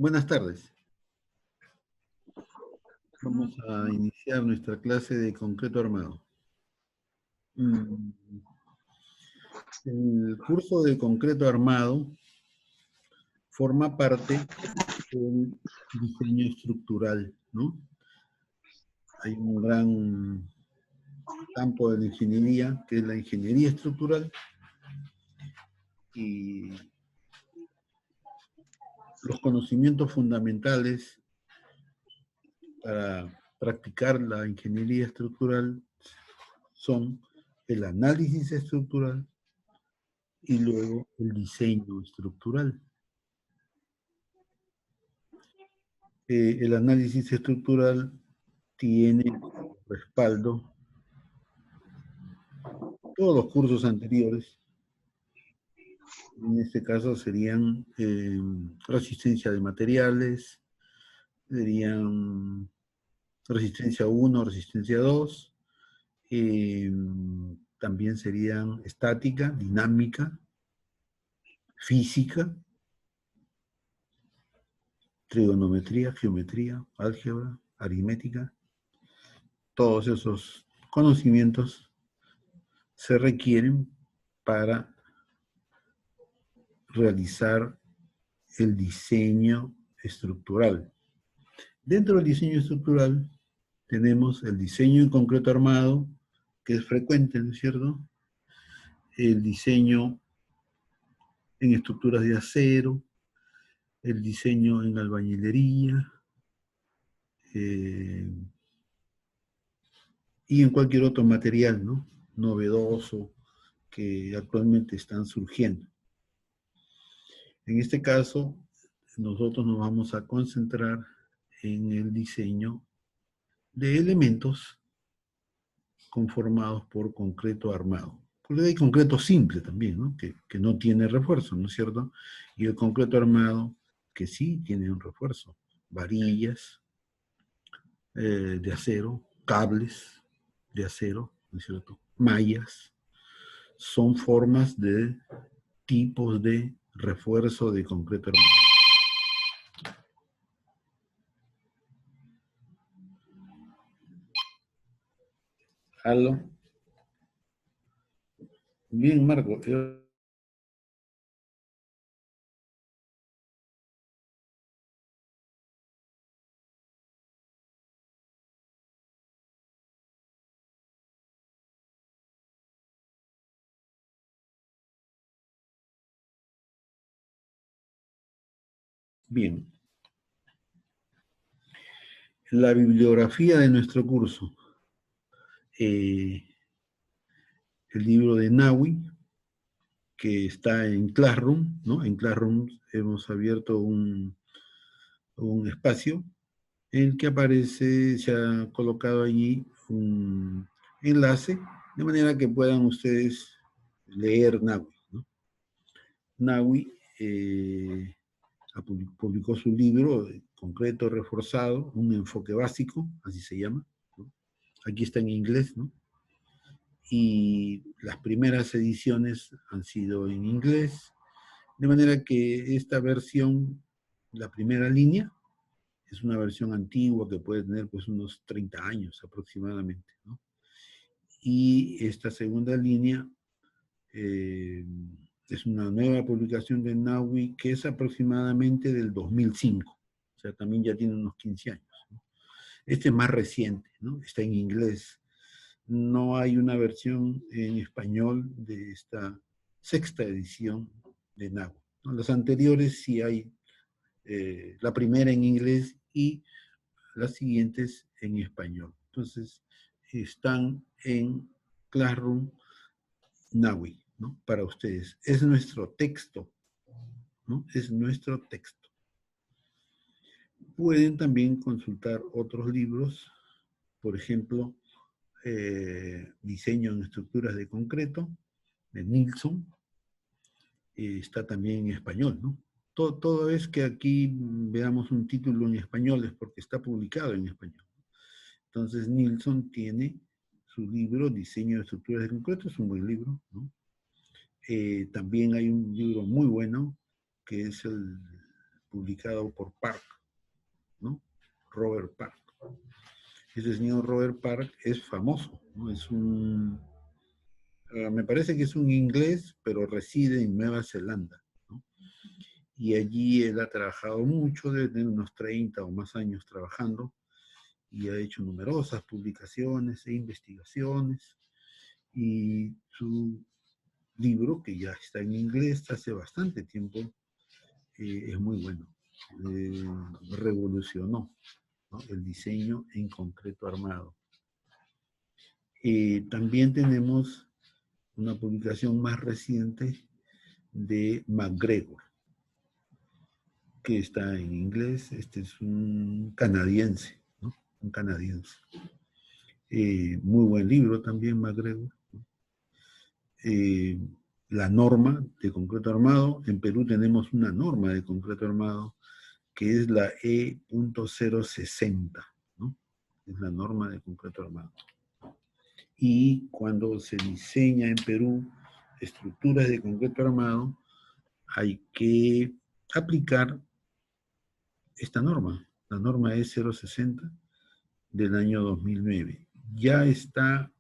Buenas tardes. Vamos a iniciar nuestra clase de concreto armado. El curso de concreto armado forma parte del diseño estructural, ¿no? Hay un gran campo de la ingeniería, que es la ingeniería estructural, y los conocimientos fundamentales para practicar la ingeniería estructural son el análisis estructural y luego el diseño estructural. El análisis estructural tiene como respaldo todos los cursos anteriores. En este caso serían resistencia de materiales, serían resistencia 1, resistencia 2, también serían estática, dinámica, física, trigonometría, geometría, álgebra, aritmética. Todos esos conocimientos se requieren para realizar el diseño estructural. Dentro del diseño estructural tenemos el diseño en concreto armado, que es frecuente, ¿no es cierto? El diseño en estructuras de acero, el diseño en albañilería, y en cualquier otro material, ¿no? Novedoso que actualmente están surgiendo. En este caso, nosotros nos vamos a concentrar en el diseño de elementos conformados por concreto armado. Porque hay concreto simple también, ¿no? Que no tiene refuerzo, ¿no es cierto? Y el concreto armado que sí tiene un refuerzo. Varillas de acero, cables de acero, ¿no es cierto? Mallas. Son formas de tipos de refuerzo de concreto armado. ¿Aló? Bien, Marco. Bien. La bibliografía de nuestro curso. El libro de Nawi, que está en Classroom, ¿no? En Classroom hemos abierto un espacio en el que aparece, se ha colocado allí un enlace, de manera que puedan ustedes leer Nawi, ¿no? Nawi publicó su libro, Concreto Reforzado, un enfoque básico, así se llama, ¿no? Aquí está en inglés, ¿no? Y las primeras ediciones han sido en inglés, de manera que esta versión, la primera línea, es una versión antigua que puede tener pues unos 30 años aproximadamente, ¿no? Y esta segunda línea es una nueva publicación de Nawi que es aproximadamente del 2005, o sea, también ya tiene unos 15 años, ¿no? Este es más reciente, ¿no? Está en inglés. No hay una versión en español de esta sexta edición de Nawi, ¿no? Las anteriores sí hay, la primera en inglés y las siguientes en español. Entonces, están en Classroom Nawi, ¿no? Para ustedes. Es nuestro texto, ¿no? Es nuestro texto. Pueden también consultar otros libros, por ejemplo, Diseño en estructuras de concreto, de Nilsson, está también en español, ¿no? Todo es que aquí veamos un título en español es porque está publicado en español. Entonces, Nilsson tiene su libro, Diseño de estructuras de concreto, es un buen libro, ¿no? También hay un libro muy bueno, que es el publicado por Park, ¿no? Robert Park. Ese señor Robert Park es famoso, ¿no? Es me parece que es un inglés, pero reside en Nueva Zelanda, ¿no? Y allí él ha trabajado mucho, debe tener unos 30 o más años trabajando, y ha hecho numerosas publicaciones e investigaciones, y su libro, que ya está en inglés hace bastante tiempo, es muy bueno. Revolucionó, ¿no?, el diseño en concreto armado. También tenemos una publicación más reciente de MacGregor, que está en inglés. Este es un canadiense, ¿no? Un canadiense. Muy buen libro también, MacGregor. La norma de concreto armado. En Perú tenemos una norma de concreto armado que es la E.060, ¿no? Es la norma de concreto armado. Y cuando se diseña en Perú estructuras de concreto armado, hay que aplicar esta norma, la norma E060 del año 2009. Ya está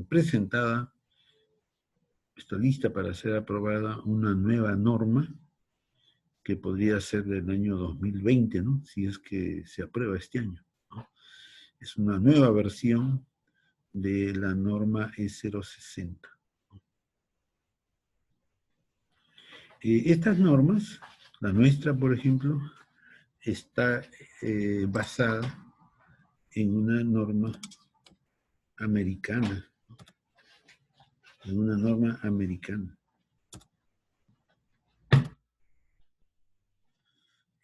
presentada, está lista para ser aprobada una nueva norma que podría ser del año 2020, ¿no? Si es que se aprueba este año, ¿no? Es una nueva versión de la norma E060. Estas normas, la nuestra, por ejemplo, está basada en una norma americana, en una norma americana.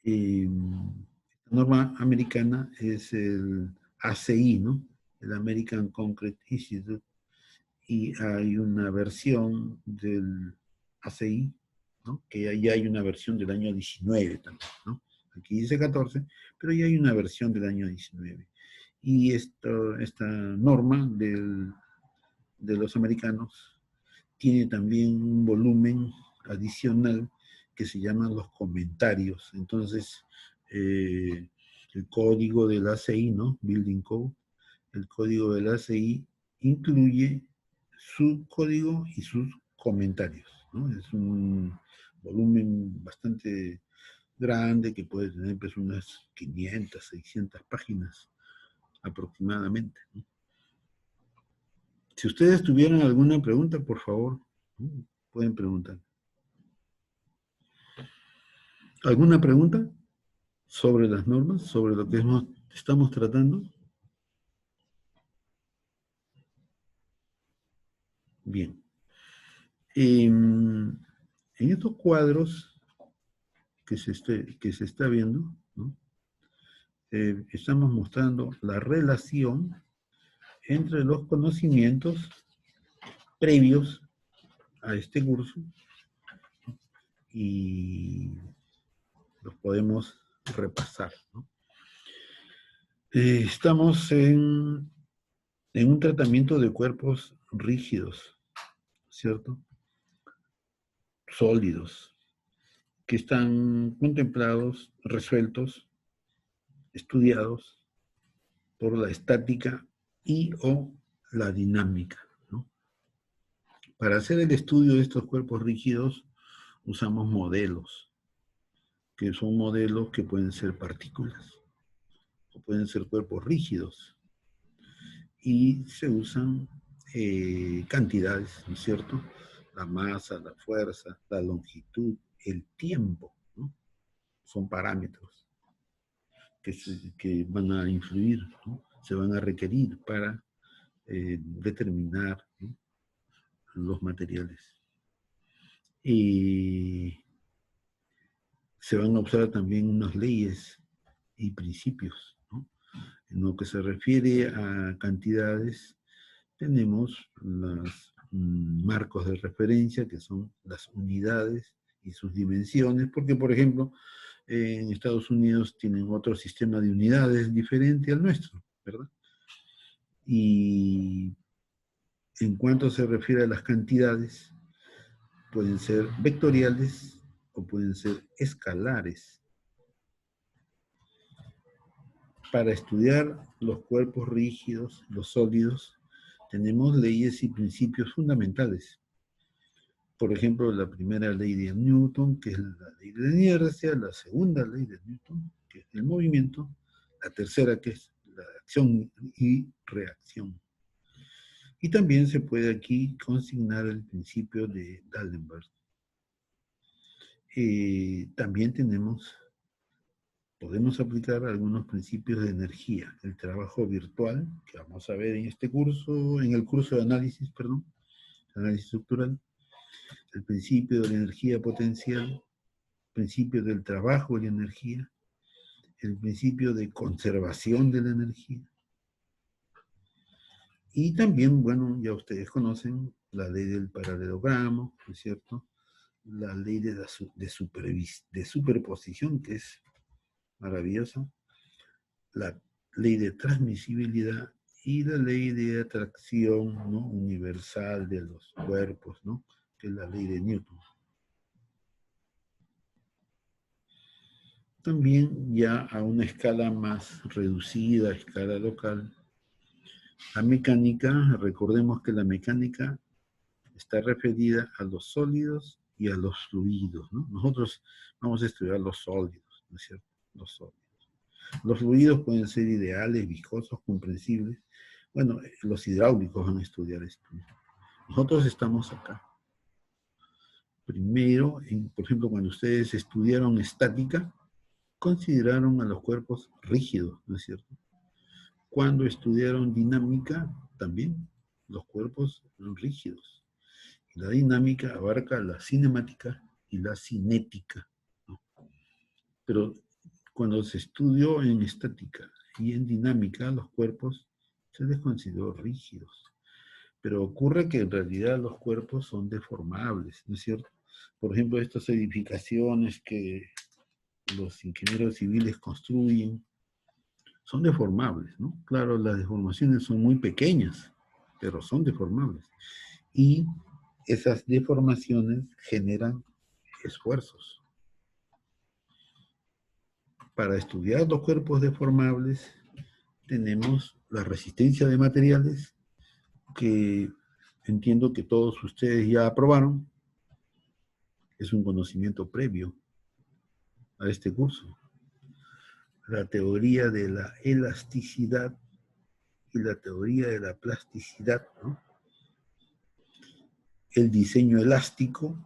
La norma americana es el ACI, ¿no? El American Concrete Institute, y hay una versión del ACI, ¿no?, que ya hay una versión del año 19 también, ¿no? Aquí dice 14, pero ya hay una versión del año 19. Y esta norma de los americanos tiene también un volumen adicional que se llaman los comentarios. Entonces, el código del ACI, ¿no? Building Code, el código del ACI incluye su código y sus comentarios, ¿no? Es un volumen bastante grande que puede tener pues unas 500, 600 páginas aproximadamente, ¿no? Si ustedes tuvieran alguna pregunta, por favor, ¿no?, pueden preguntar. ¿Alguna pregunta sobre las normas, sobre lo que estamos tratando? Bien. En estos cuadros que se está viendo, ¿no?, estamos mostrando la relación entre los conocimientos previos a este curso y los podemos repasar, ¿no? Estamos en un tratamiento de cuerpos rígidos, ¿cierto? Sólidos, que están contemplados, resueltos, estudiados por la estática y o la dinámica, ¿no? Para hacer el estudio de estos cuerpos rígidos usamos modelos, que son modelos que pueden ser partículas o pueden ser cuerpos rígidos, y se usan cantidades, ¿no es cierto? La masa, la fuerza, la longitud, el tiempo, ¿no? Son parámetros que van a influir, ¿no?, se van a requerir para determinar, ¿no?, los materiales. Y se van a observar también unas leyes y principios, ¿no? En lo que se refiere a cantidades, tenemos los marcos de referencia, que son las unidades y sus dimensiones, porque, por ejemplo, en Estados Unidos tienen otro sistema de unidades diferente al nuestro, ¿verdad? Y en cuanto se refiere a las cantidades, pueden ser vectoriales o pueden ser escalares. Para estudiar los cuerpos rígidos, los sólidos, tenemos leyes y principios fundamentales. Por ejemplo, la primera ley de Newton, que es la ley de la inercia, la segunda ley de Newton, que es el movimiento, la tercera, que es la acción y reacción. Y también se puede aquí consignar el principio de Dallenberg. También podemos aplicar algunos principios de energía, el trabajo virtual, que vamos a ver en este curso, en el curso de análisis, perdón, análisis estructural, el principio de la energía potencial, principio del trabajo y la energía, el principio de conservación de la energía. Y también, bueno, ya ustedes conocen la ley del paralelogramo, ¿no es cierto? La ley de superposición, que es maravillosa, la ley de transmisibilidad y la ley de atracción, ¿no?, universal de los cuerpos, ¿no?, que es la ley de Newton. También ya a una escala más reducida, escala local, la mecánica, recordemos que la mecánica está referida a los sólidos y a los fluidos, ¿no? Nosotros vamos a estudiar los sólidos, ¿no es cierto? Los sólidos. Los fluidos pueden ser ideales, viscosos, comprensibles. Bueno, los hidráulicos van a estudiar esto. Nosotros estamos acá. Primero, por ejemplo, cuando ustedes estudiaron estática, consideraron a los cuerpos rígidos, ¿no es cierto? Cuando estudiaron dinámica, también los cuerpos son rígidos. La dinámica abarca la cinemática y la cinética, ¿no? Pero cuando se estudió en estática y en dinámica, los cuerpos se les consideró rígidos. Pero ocurre que en realidad los cuerpos son deformables, ¿no es cierto? Por ejemplo, estas edificaciones que los ingenieros civiles construyen son deformables, ¿no? Claro, las deformaciones son muy pequeñas, pero son deformables. Y esas deformaciones generan esfuerzos. Para estudiar los cuerpos deformables tenemos la resistencia de materiales, que entiendo que todos ustedes ya aprobaron. Es un conocimiento previo a este curso. La teoría de la elasticidad y la teoría de la plasticidad, ¿no? El diseño elástico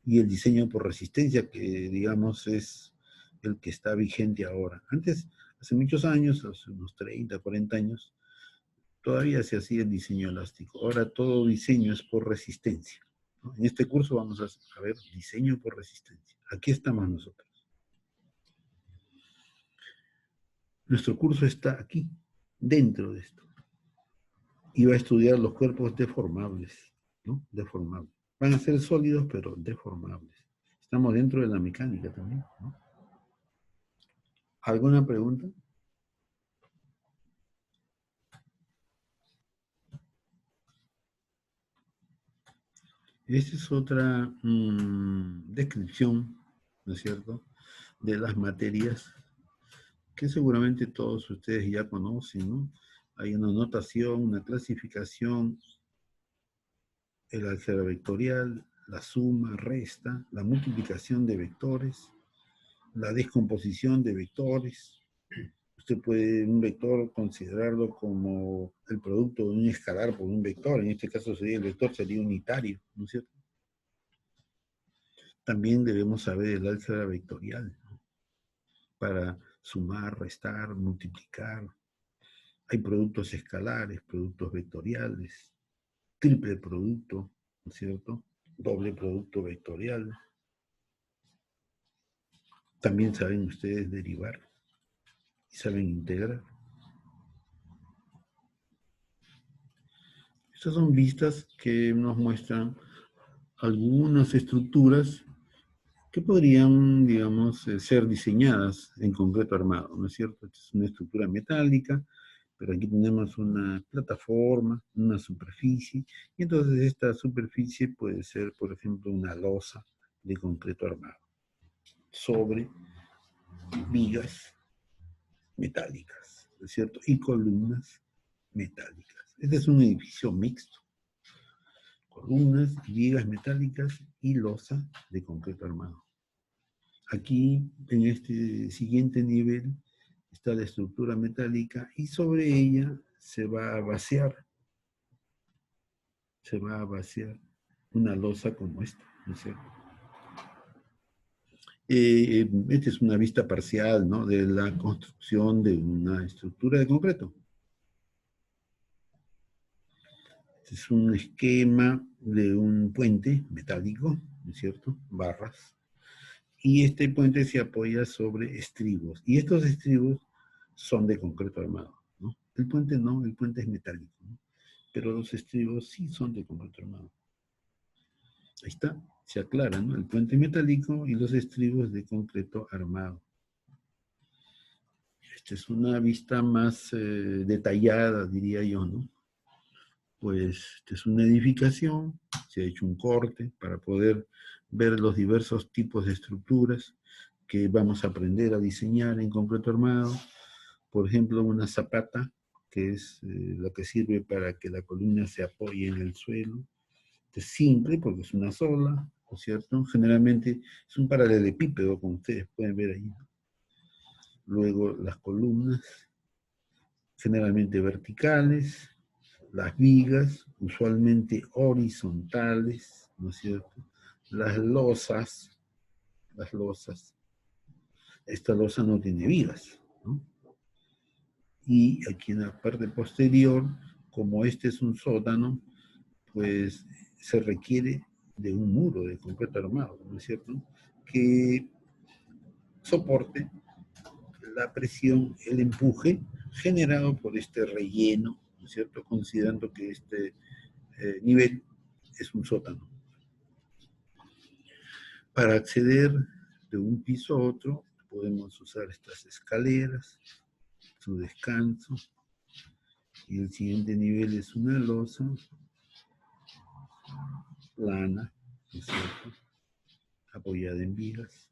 y el diseño por resistencia, que digamos es el que está vigente ahora. Antes, hace muchos años, hace unos 30, 40 años, todavía se hacía el diseño elástico. Ahora todo diseño es por resistencia, ¿no? En este curso vamos a ver diseño por resistencia. Aquí estamos nosotros. Nuestro curso está aquí, dentro de esto. Y va a estudiar los cuerpos deformables, ¿no? Deformables. Van a ser sólidos, pero deformables. Estamos dentro de la mecánica también, ¿no? ¿Alguna pregunta? Esta es otra descripción, ¿no es cierto?, de las materias que seguramente todos ustedes ya conocen, ¿no? Hay una notación, una clasificación, el álgebra vectorial, la suma, resta, la multiplicación de vectores, la descomposición de vectores. Usted puede un vector considerarlo como el producto de un escalar por un vector. En este caso sería el vector sería unitario, ¿no es cierto? También debemos saber el álgebra vectorial, ¿no?, para sumar, restar, multiplicar. Hay productos escalares, productos vectoriales, triple producto, ¿no es cierto? Doble producto vectorial. También saben ustedes derivar y saben integrar. Estas son vistas que nos muestran algunas estructuras que podrían, digamos, ser diseñadas en concreto armado, ¿no es cierto? Esta es una estructura metálica, pero aquí tenemos una plataforma, una superficie, y entonces esta superficie puede ser, por ejemplo, una losa de concreto armado sobre vigas metálicas, ¿no es cierto? Y columnas metálicas. Este es un edificio mixto. Columnas, vigas metálicas y losa de concreto armado. Aquí, en este siguiente nivel, está la estructura metálica y sobre ella se va a vaciar una losa como esta, ¿no es cierto? Esta es una vista parcial, ¿no?, de la construcción de una estructura de concreto. Este es un esquema de un puente metálico, ¿no es cierto?, barras. Y este puente se apoya sobre estribos. Y estos estribos son de concreto armado, ¿no? El puente no, el puente es metálico, ¿no? Pero los estribos sí son de concreto armado. Ahí está, se aclara, ¿no? El puente metálico y los estribos de concreto armado. Esta es una vista más detallada, diría yo, ¿no? Pues esta es una edificación, se ha hecho un corte para poder ver los diversos tipos de estructuras que vamos a aprender a diseñar en concreto armado. Por ejemplo, una zapata, que es lo que sirve para que la columna se apoye en el suelo. Es simple porque es una sola, ¿no es cierto? Generalmente es un paralelepípedo, como ustedes pueden ver ahí. Luego las columnas, generalmente verticales, las vigas, usualmente horizontales, ¿no es cierto? Las losas, esta losa no tiene vigas, ¿no? Y aquí en la parte posterior, como este es un sótano, pues se requiere de un muro de concreto armado, ¿no es cierto?, que soporte la presión, el empuje generado por este relleno, ¿no es cierto?, considerando que este nivel es un sótano. Para acceder de un piso a otro, podemos usar estas escaleras, su descanso, y el siguiente nivel es una losa plana, ¿no es cierto?, apoyada en vigas.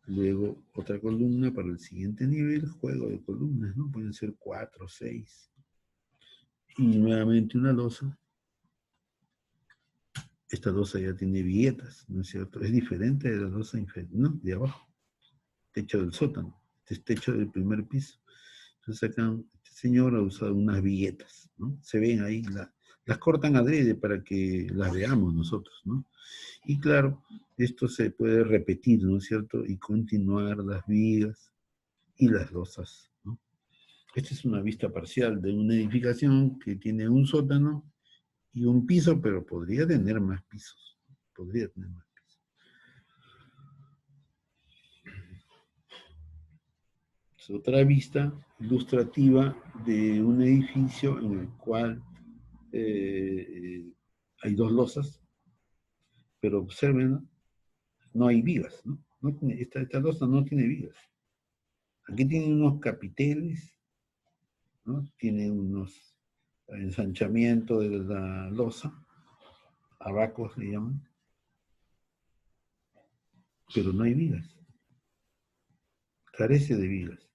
Luego otra columna para el siguiente nivel, juego de columnas, ¿no? Pueden ser 4 o 6. Y nuevamente una losa. Esta losa ya tiene viguetas, ¿no es cierto? Es diferente de la losa inferior, ¿no?, de abajo. Techo del sótano. Este es techo del primer piso. Entonces acá este señor ha usado unas viguetas, ¿no? Se ven ahí, las cortan adrede para que las veamos nosotros, ¿no? Y claro, esto se puede repetir, ¿no es cierto?, y continuar las vigas y las losas, ¿no? Esta es una vista parcial de una edificación que tiene un sótano y un piso, pero podría tener más pisos. Podría tener más pisos. Es otra vista ilustrativa de un edificio en el cual hay dos losas, pero observen, ¿no?, no hay vigas, ¿no? Esta losa no tiene vigas. Aquí tiene unos capiteles, ¿no? Tiene unos ensanchamientos de la losa, abacos le llaman, pero no hay vigas. Carece de vigas.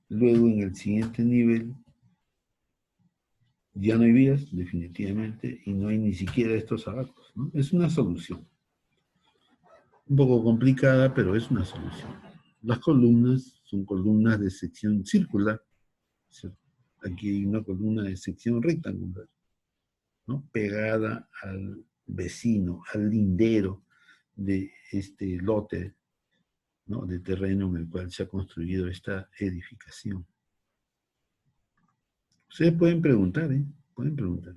Luego en el siguiente nivel ya no hay vigas, definitivamente, y no hay ni siquiera estos abacos, ¿no? Es una solución. Un poco complicada, pero es una solución. Las columnas son columnas de sección circular. Aquí hay una columna de sección rectangular, ¿no?, pegada al vecino, al lindero de este lote, ¿no?, de terreno en el cual se ha construido esta edificación. Ustedes pueden preguntar, ¿eh? Pueden preguntar.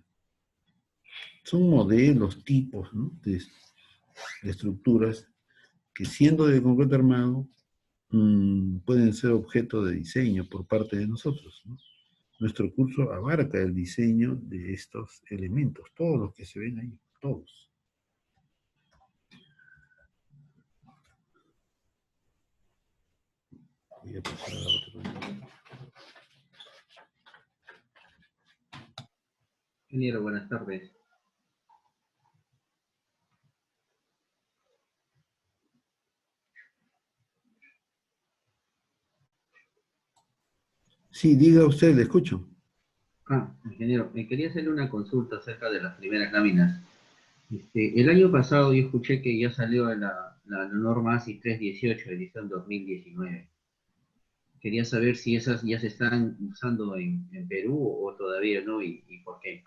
Son modelos, tipos, ¿no?, de estructuras que, siendo de concreto armado, pueden ser objeto de diseño por parte de nosotros, ¿no? Nuestro curso abarca el diseño de estos elementos, todos los que se ven ahí, todos. Voy a pasar a otro. Ingeniero, buenas tardes. Sí, diga usted, le escucho. Ingeniero, me quería hacerle una consulta acerca de las primeras láminas. El año pasado yo escuché que ya salió la norma ASI 318, edición 2019. Quería saber si esas ya se están usando en Perú o todavía no y por qué.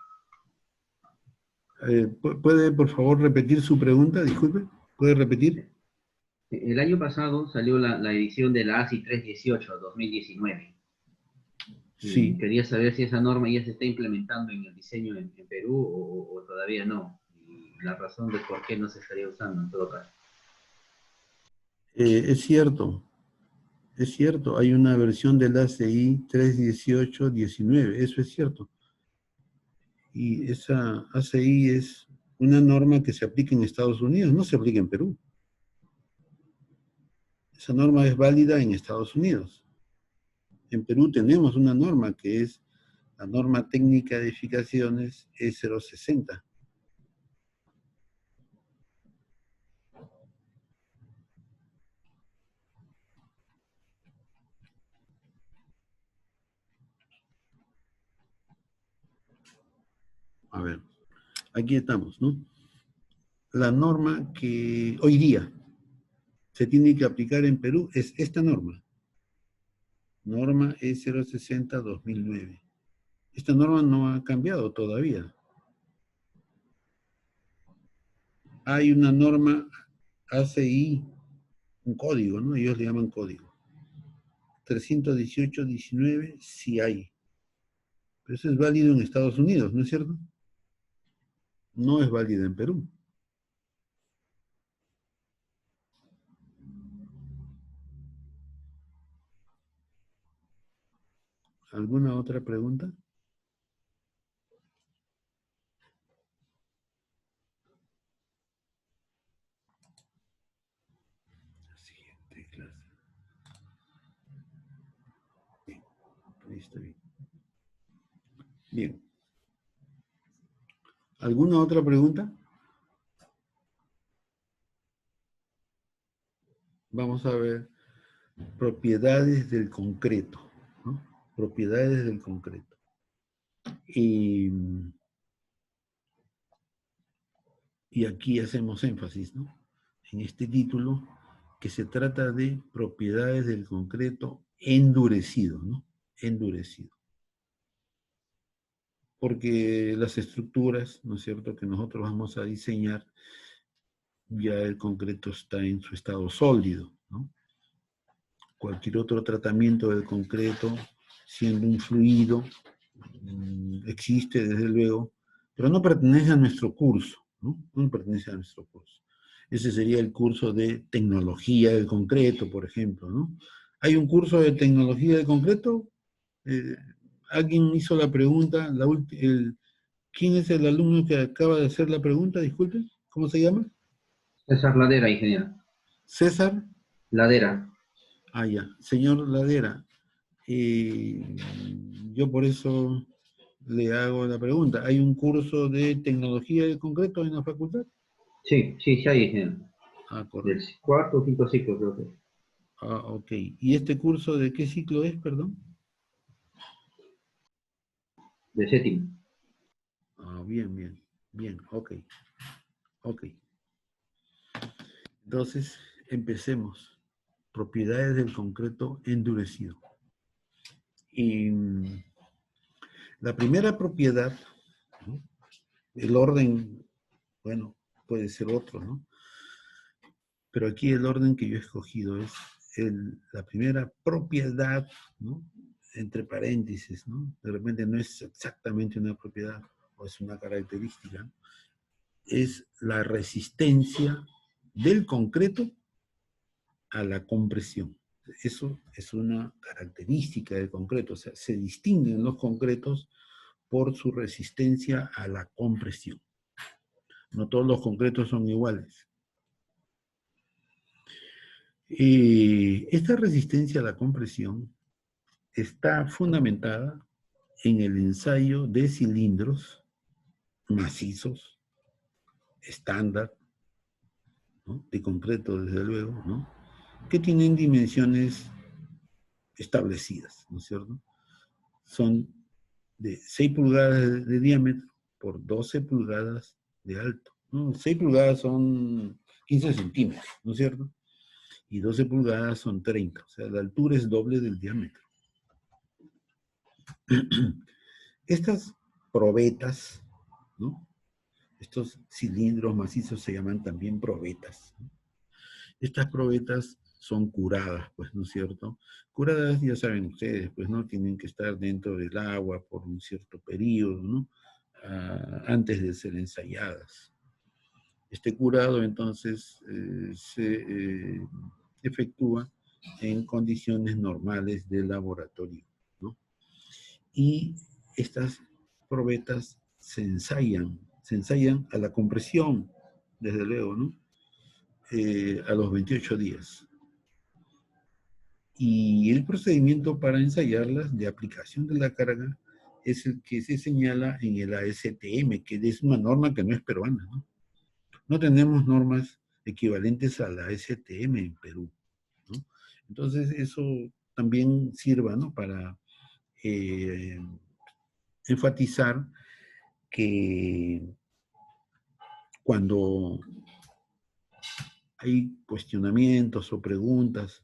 ¿Puede, por favor, repetir su pregunta? Disculpe. ¿Puede repetir? El año pasado salió la edición de la ASI 318, 2019. Y Sí. quería saber si esa norma ya se está implementando en el diseño en Perú o todavía no. Y la razón de por qué no se estaría usando en todo caso. Es cierto, es cierto. Hay una versión del ACI 318-19, eso es cierto. Y esa ACI es una norma que se aplica en Estados Unidos, no se aplica en Perú. Esa norma es válida en Estados Unidos. En Perú tenemos una norma que es la norma técnica de edificaciones E060. A ver, aquí estamos, ¿no? La norma que hoy día se tiene que aplicar en Perú es esta norma, norma E060-2009. Esta norma no ha cambiado todavía. Hay una norma ACI, un código, ¿no? Ellos le llaman código. 318-19 sí hay. Pero eso es válido en Estados Unidos, ¿no es cierto? No es válido en Perú. ¿Alguna otra pregunta? Siguiente clase. Bien, ahí está bien. Bien. ¿Alguna otra pregunta? Vamos a ver propiedades del concreto, ¿no? Propiedades del concreto. Y aquí hacemos énfasis, ¿no? En este título, que se trata de propiedades del concreto endurecido, ¿no? Endurecido. Porque las estructuras, ¿no es cierto?, que nosotros vamos a diseñar, ya el concreto está en su estado sólido, ¿no? Cualquier otro tratamiento del concreto, siendo un fluido, existe desde luego, pero no pertenece a nuestro curso, ¿no? No pertenece a nuestro curso. Ese sería el curso de tecnología del concreto, por ejemplo, ¿no? Hay un curso de tecnología del concreto. Eh, Alguien hizo la pregunta, ¿quién es el alumno que acaba de hacer la pregunta? Disculpe, ¿cómo se llama? César Ladera, ingeniero. César. Ladera. Ah, ya. Señor Ladera, eh, yo por eso le hago la pregunta. ¿Hay un curso de tecnología del concreto en la facultad? Sí, sí, sí hay, ingeniero. Ah, Del correcto. cuarto o quinto ciclo, creo que. Ah, ok. ¿Y este curso de qué ciclo es, perdón? De séptimo. Ah, bien, bien, bien, ok, ok. Entonces, empecemos. Propiedades del concreto endurecido. Y la primera propiedad, ¿no? El orden, bueno, puede ser otro, ¿no? Pero aquí el orden que yo he escogido es la primera propiedad, ¿no? Entre paréntesis, ¿no? De repente no es exactamente una propiedad o es una característica, es la resistencia del concreto a la compresión. Eso es una característica del concreto, o sea, se distinguen los concretos por su resistencia a la compresión. No todos los concretos son iguales. Esta resistencia a la compresión está fundamentada en el ensayo de cilindros macizos, estándar, ¿no? De concreto, desde luego, ¿no? Que tienen dimensiones establecidas, ¿no es cierto? son de 6 pulgadas de diámetro por 12 pulgadas de alto, ¿no? 6 pulgadas son 15 centímetros, ¿no es cierto? Y 12 pulgadas son 30, o sea, la altura es doble del diámetro. Estas probetas, ¿no? Estos cilindros macizos se llaman también probetas, ¿no? Estas probetas son curadas, pues, ¿no es cierto? Curadas, ya saben ustedes, pues, ¿no? Tienen que estar dentro del agua por un cierto periodo, ¿no? Antes de ser ensayadas. Este curado, entonces, se efectúa en condiciones normales de laboratorio, ¿no? Y estas probetas se ensayan a la compresión, desde luego, ¿no? A los 28 días. Y el procedimiento para ensayarlas de aplicación de la carga es el que se señala en el ASTM, que es una norma que no es peruana, ¿no? No tenemos normas equivalentes a la ASTM en Perú, ¿no? Entonces eso también sirva, ¿no? Para enfatizar que cuando hay cuestionamientos o preguntas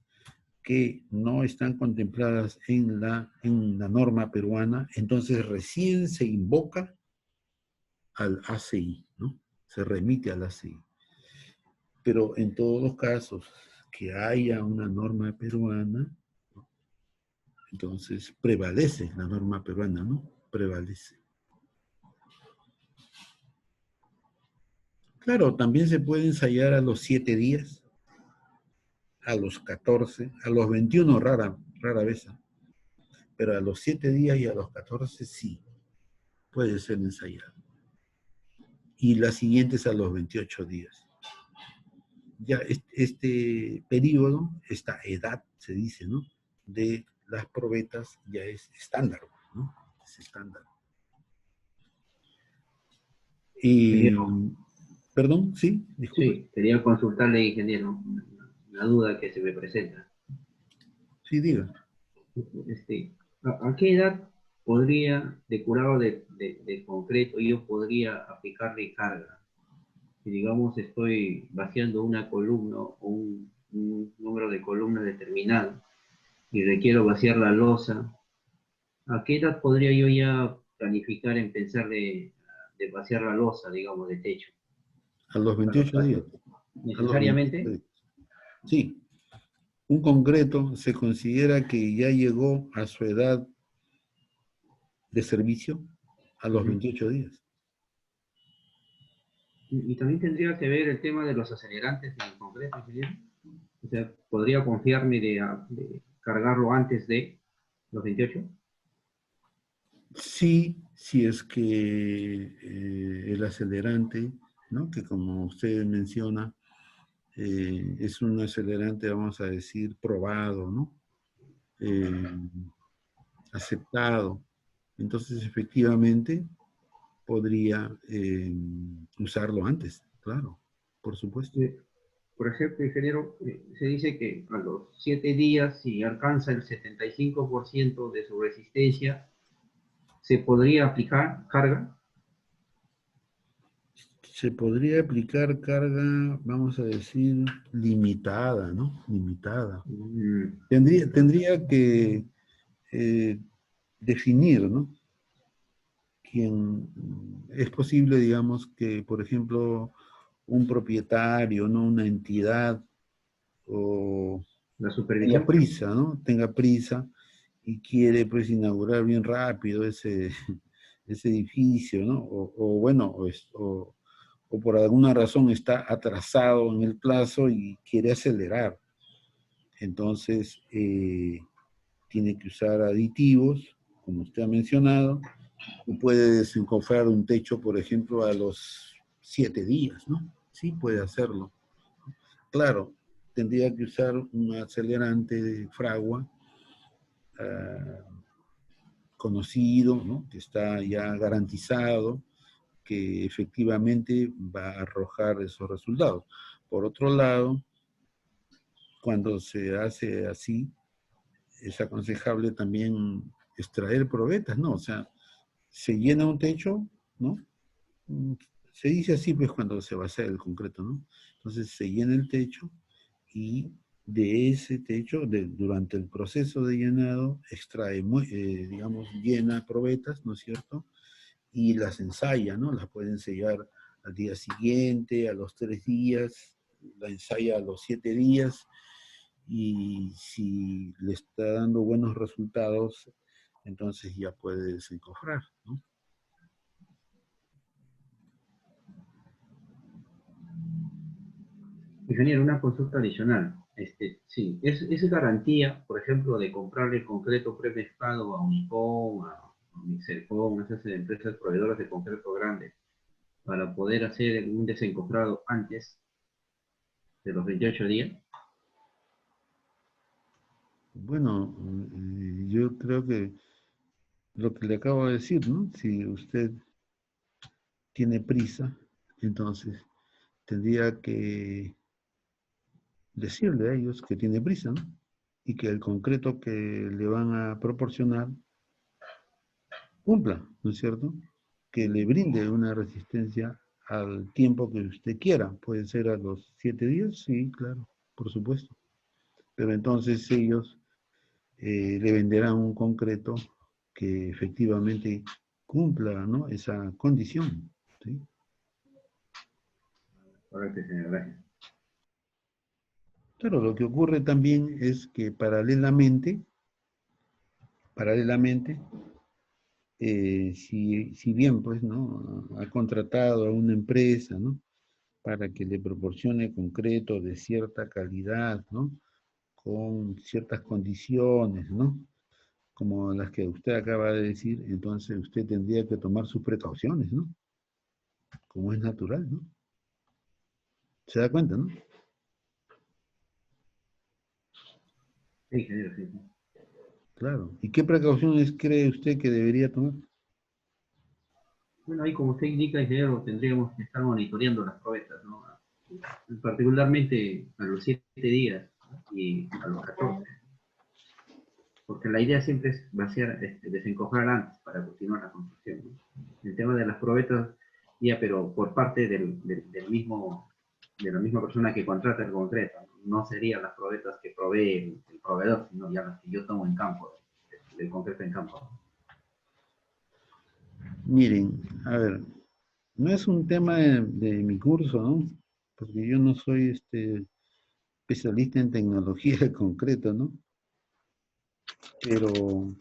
que no están contempladas en la norma peruana, entonces recién se invoca al ACI, ¿no? Se remite al ACI. Pero en todos los casos que haya una norma peruana, ¿no? Entonces prevalece la norma peruana, ¿no? Prevalece. Claro, también se puede ensayar a los 7 días, a los 14, a los 21 rara vez, ¿eh? Pero a los 7 días y a los 14 sí, puede ser ensayado. Y las siguientes a los 28 días. Ya este periodo, esta edad, se dice, ¿no? De las probetas ya es estándar, ¿no? Es estándar. Y, perdón, sí, disculpe. Sí, quería consultarle, ingeniero, una duda que se me presenta. Sí, diga. ¿A qué edad podría, de curado de concreto, yo podría aplicarle carga? Si digamos estoy vaciando una columna o un número de columnas determinado y requiero vaciar la losa, ¿a qué edad podría yo ya planificar en pensar de vaciar la losa, digamos, de techo? A los Para 28 días. A los 28 necesariamente. días. Sí. Un concreto se considera que ya llegó a su edad de servicio a los 28 días. Y también tendría que ver el tema de los acelerantes en concreto, ingeniero. O sea, ¿podría confiarme de cargarlo antes de los 28? Sí, si es que el acelerante, ¿no? Que como usted menciona, es un acelerante, vamos a decir, probado, ¿no? Eh, aceptado. Entonces, efectivamente, podría usarlo antes, claro, por supuesto. Por ejemplo, ingeniero, se dice que a los 7 días, si alcanza el 75% de su resistencia, se podría aplicar carga. Se podría aplicar carga, vamos a decir, limitada, ¿no? Limitada. Mm, Tendría que definir, ¿no? Quién es posible, digamos, que, por ejemplo, un propietario, ¿no? Una entidad, o la tenga supervisión. prisa, ¿no? Tenga prisa y quiere, pues, inaugurar bien rápido ese edificio, ¿no? O bueno, o por alguna razón está atrasado en el plazo y quiere acelerar. Entonces, tiene que usar aditivos, como usted ha mencionado, o puede desencofrar un techo, por ejemplo, a los 7 días, ¿no? Sí puede hacerlo. Claro, tendría que usar un acelerante de fragua conocido, ¿no? Que está ya garantizado, que efectivamente va a arrojar esos resultados. Por otro lado, cuando se hace así, es aconsejable también extraer probetas, no, o sea, se llena un techo, ¿no? Mm, Se dice así, pues, cuando se va a hacer el concreto, ¿no? Entonces se llena el techo y de ese techo, durante el proceso de llenado, extrae, digamos, llena probetas, ¿no es cierto? Y las ensaya, ¿no? Las pueden sellar al día siguiente, a los 3 días, la ensaya a los 7 días, y si le está dando buenos resultados, entonces ya puede desencofrar, ¿no? Ingeniero, una consulta adicional. Sí, ¿es garantía, por ejemplo, de comprarle concreto premezclado a Unicom, a Mixelcom, a esas empresas proveedoras de concreto grandes, para poder hacer un desencofrado antes de los 28 días? Bueno, yo creo que lo que le acabo de decir, ¿no? Si usted tiene prisa, entonces tendría que decirle a ellos que tiene prisa, ¿no? Y que el concreto que le van a proporcionar cumpla, ¿no es cierto? Que le brinde una resistencia al tiempo que usted quiera. Puede ser a los 7 días, sí, claro, por supuesto. Pero entonces ellos le venderán un concreto que efectivamente cumpla, ¿no? Esa condición, ¿sí? Correcto, señor, gracias. Claro, lo que ocurre también es que paralelamente, si bien pues, ¿no? Ha contratado a una empresa, ¿no? Para que le proporcione concreto de cierta calidad, ¿no? Con ciertas condiciones, ¿no? Como las que usted acaba de decir, entonces usted tendría que tomar sus precauciones, ¿no? Como es natural, ¿no? ¿Se da cuenta, no? Sí, ingeniero, sí, sí. Claro. ¿Y qué precauciones cree usted que debería tomar? Bueno, ahí como usted indica, ingeniero, tendríamos que estar monitoreando las probetas, ¿no? Particularmente a los 7 días, ¿no? Y a los 14, porque la idea siempre es vaciar, desencofrar antes para continuar la construcción, ¿no? El tema de las probetas, ya, pero por parte del mismo, de la misma persona que contrata el concreto, no serían las probetas que provee el proveedor, sino ya las que yo tomo en campo, del concreto en campo, ¿no? Miren, a ver, no es un tema de mi curso, ¿no? Porque yo no soy especialista en tecnología de concreto, ¿no? Pero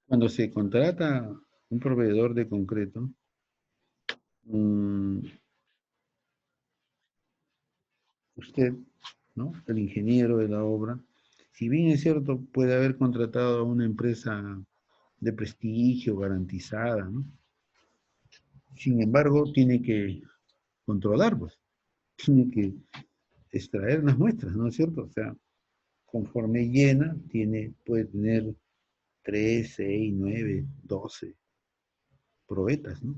cuando se contrata un proveedor de concreto, mm, usted, ¿no? El ingeniero de la obra, si bien es cierto, puede haber contratado a una empresa de prestigio, garantizada, ¿no? Sin embargo, tiene que controlar, pues, tiene que extraer las muestras, ¿no es cierto? O sea, conforme llena, puede tener 3, 6, 9, 12 probetas, ¿no?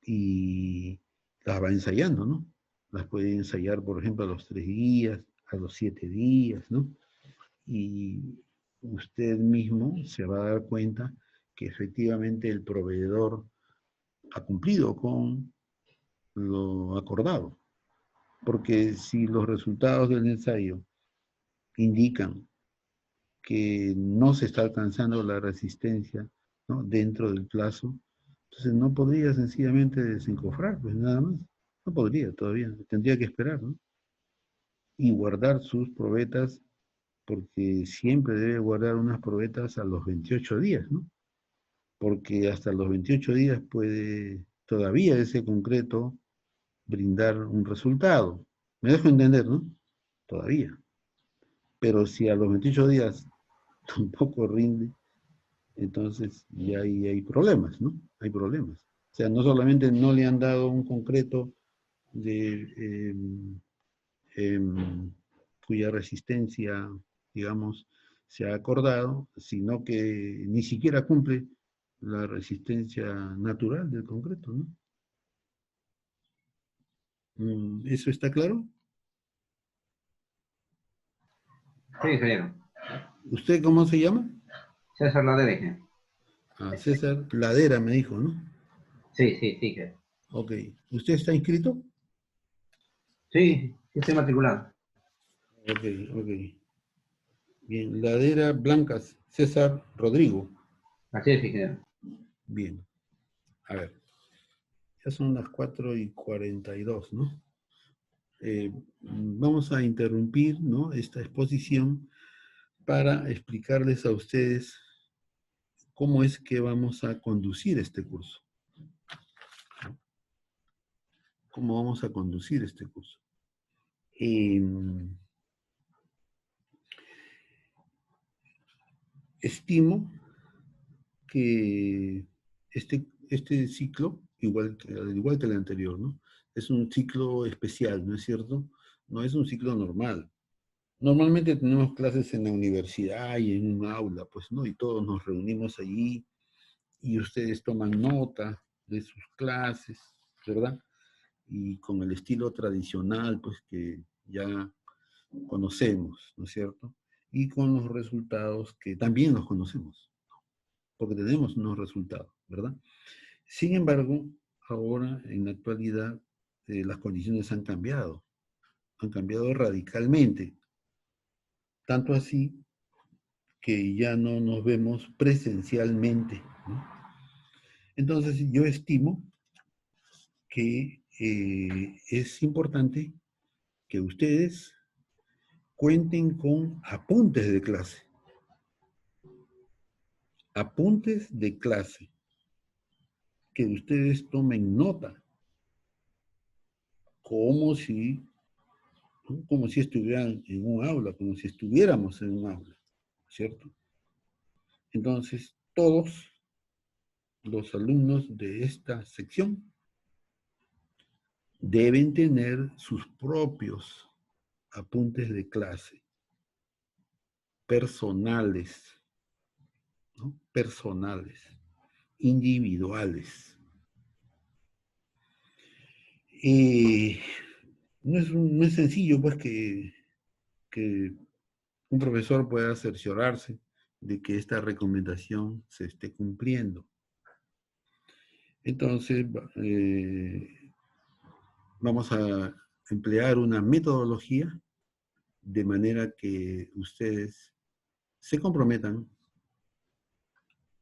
Y las va ensayando, ¿no? Las puede ensayar, por ejemplo, a los 3 días, a los 7 días, ¿no? Y usted mismo se va a dar cuenta que efectivamente el proveedor ha cumplido con lo acordado. Porque si los resultados del ensayo indican que no se está alcanzando la resistencia, ¿no? Dentro del plazo, entonces no podría sencillamente desencofrar, pues nada más. No podría todavía, tendría que esperar, ¿no? Y guardar sus probetas, porque siempre debe guardar unas probetas a los 28 días, ¿no? Porque hasta los 28 días puede todavía ese concreto brindar un resultado. Me dejo entender, ¿no? Todavía. Pero si a los 28 días tampoco rinde, entonces ya hay problemas, ¿no? Hay problemas. O sea, no solamente no le han dado un concreto de, cuya resistencia, digamos, se ha acordado, sino que ni siquiera cumple la resistencia natural del concreto, ¿no? ¿Eso está claro? Sí, ingeniero. ¿Usted cómo se llama? César Ladrege. Ah, César Ladera me dijo, ¿no? Sí, sí, sí. Ok. ¿Usted está inscrito? Sí, sí estoy matriculado. Ok, ok. Bien, Ladera Blancas, César Rodrigo. Así es, ingeniero. Bien, a ver, ya son las 4:42, ¿no? Vamos a interrumpir, ¿no?, esta exposición para explicarles a ustedes cómo es que vamos a conducir este curso. ¿Cómo vamos a conducir este curso? Estimo que este ciclo, al igual que el anterior, ¿no?, es un ciclo especial, ¿no es cierto? No es un ciclo normal. Normalmente tenemos clases en la universidad y en un aula, pues, ¿no? Y todos nos reunimos allí y ustedes toman nota de sus clases, ¿verdad? Y con el estilo tradicional, pues, que ya conocemos, ¿no es cierto? Y con los resultados que también los conocemos, porque tenemos unos resultados, ¿verdad? Sin embargo, ahora, en la actualidad, las condiciones han cambiado radicalmente, tanto así que ya no nos vemos presencialmente, ¿no? Entonces, yo estimo que es importante que ustedes cuenten con apuntes de clase, que ustedes tomen nota, como si, ¿no?, como si estuvieran en un aula, como si estuviéramos en un aula, ¿cierto? Entonces, todos los alumnos de esta sección deben tener sus propios apuntes de clase, personales, ¿no?, personales, individuales. No es sencillo, pues, que un profesor pueda cerciorarse de que esta recomendación se esté cumpliendo. Entonces, vamos a emplear una metodología de manera que ustedes se comprometan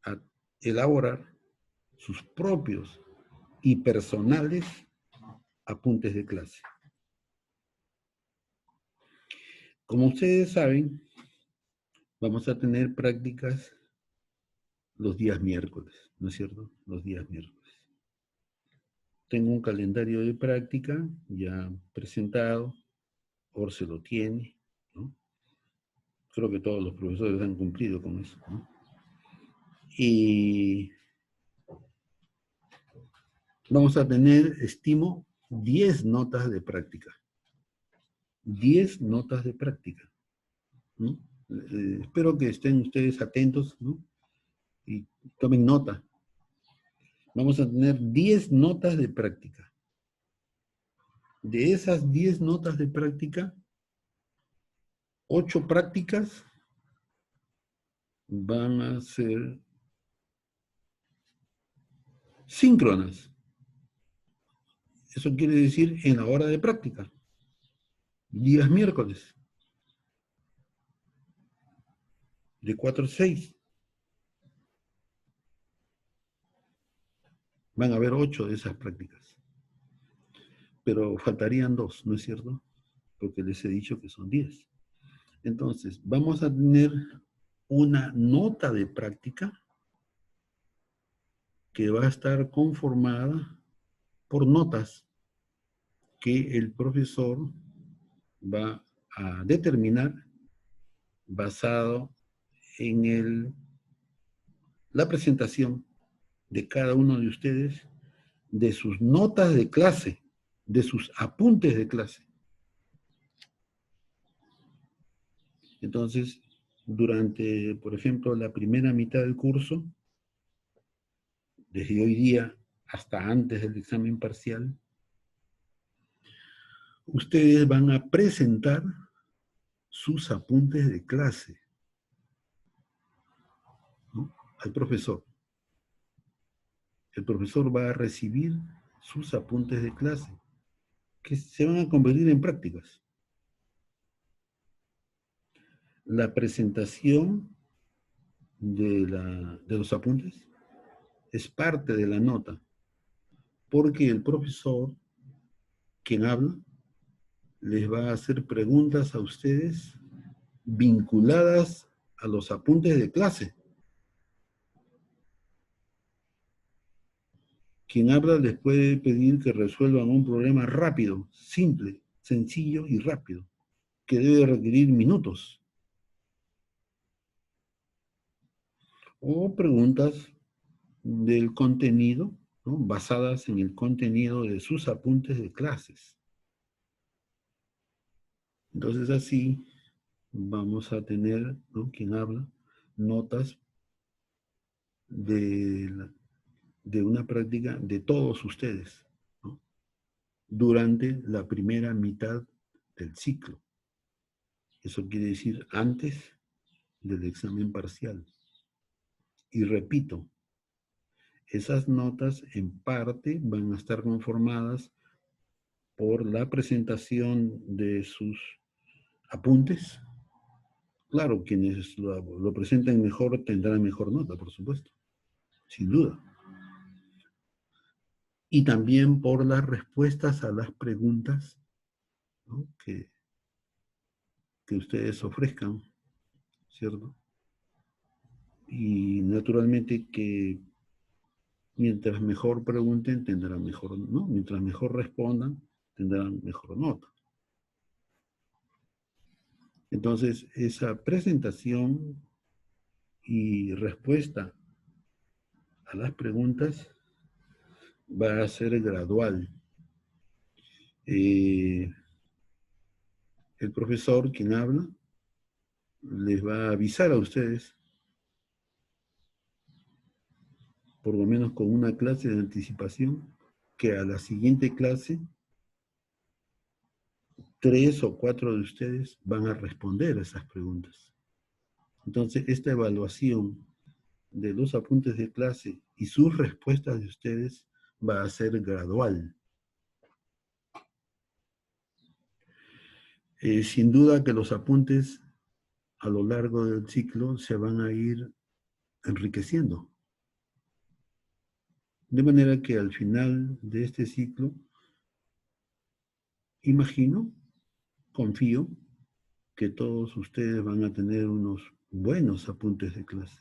a elaborar sus propios y personales apuntes de clase. Como ustedes saben, vamos a tener prácticas los días miércoles, ¿no es cierto? Los días miércoles. Tengo un calendario de práctica ya presentado, Orce lo tiene, ¿no? Creo que todos los profesores han cumplido con eso, ¿no? Y vamos a tener, estimo, 10 notas de práctica. 10 notas de práctica, ¿no? Espero que estén ustedes atentos, ¿no?, y tomen nota. Vamos a tener 10 notas de práctica. De esas 10 notas de práctica, 8 prácticas van a ser síncronas. Eso quiere decir en la hora de práctica, días miércoles, de 4 a 6. Van a haber 8 de esas prácticas. Pero faltarían 2, ¿no es cierto? Porque les he dicho que son 10. Entonces, vamos a tener una nota de práctica que va a estar conformada por notas que el profesor va a determinar basado en la presentación de cada uno de ustedes, de sus notas de clase, de sus apuntes de clase. Entonces, durante, por ejemplo, la primera mitad del curso, desde hoy día hasta antes del examen parcial, ustedes van a presentar sus apuntes de clase. al profesor. El profesor va a recibir sus apuntes de clase, que se van a convertir en prácticas. La presentación de los apuntes es parte de la nota, porque el profesor, quien habla, les va a hacer preguntas a ustedes vinculadas a los apuntes de clase. Quien habla les puede pedir que resuelvan un problema rápido, simple, sencillo y rápido, que debe requerir minutos. O preguntas del contenido, ¿no?, basadas en el contenido de sus apuntes de clases. Entonces así vamos a tener, ¿no?, quien habla, notas de una práctica de todos ustedes, ¿no?, durante la primera mitad del ciclo. Eso quiere decir antes del examen parcial. Y repito, esas notas en parte van a estar conformadas por la presentación de sus apuntes. Claro, quienes lo presenten mejor tendrán mejor nota, por supuesto, sin duda. Y también por las respuestas a las preguntas, ¿no?, que ustedes ofrezcan, ¿cierto? Y naturalmente que mientras mejor pregunten, tendrán mejor, ¿no? Mientras mejor respondan, tendrán mejor nota. Entonces, esa presentación y respuesta a las preguntas va a ser gradual. El profesor, quien habla, les va a avisar a ustedes, por lo menos con una clase de anticipación, que a la siguiente clase 3 o 4 de ustedes van a responder a esas preguntas. Entonces, esta evaluación de los apuntes de clase y sus respuestas de ustedes va a ser gradual. Sin duda que los apuntes a lo largo del ciclo se van a ir enriqueciendo. De manera que al final de este ciclo, imagino, confío, que todos ustedes van a tener unos buenos apuntes de clase.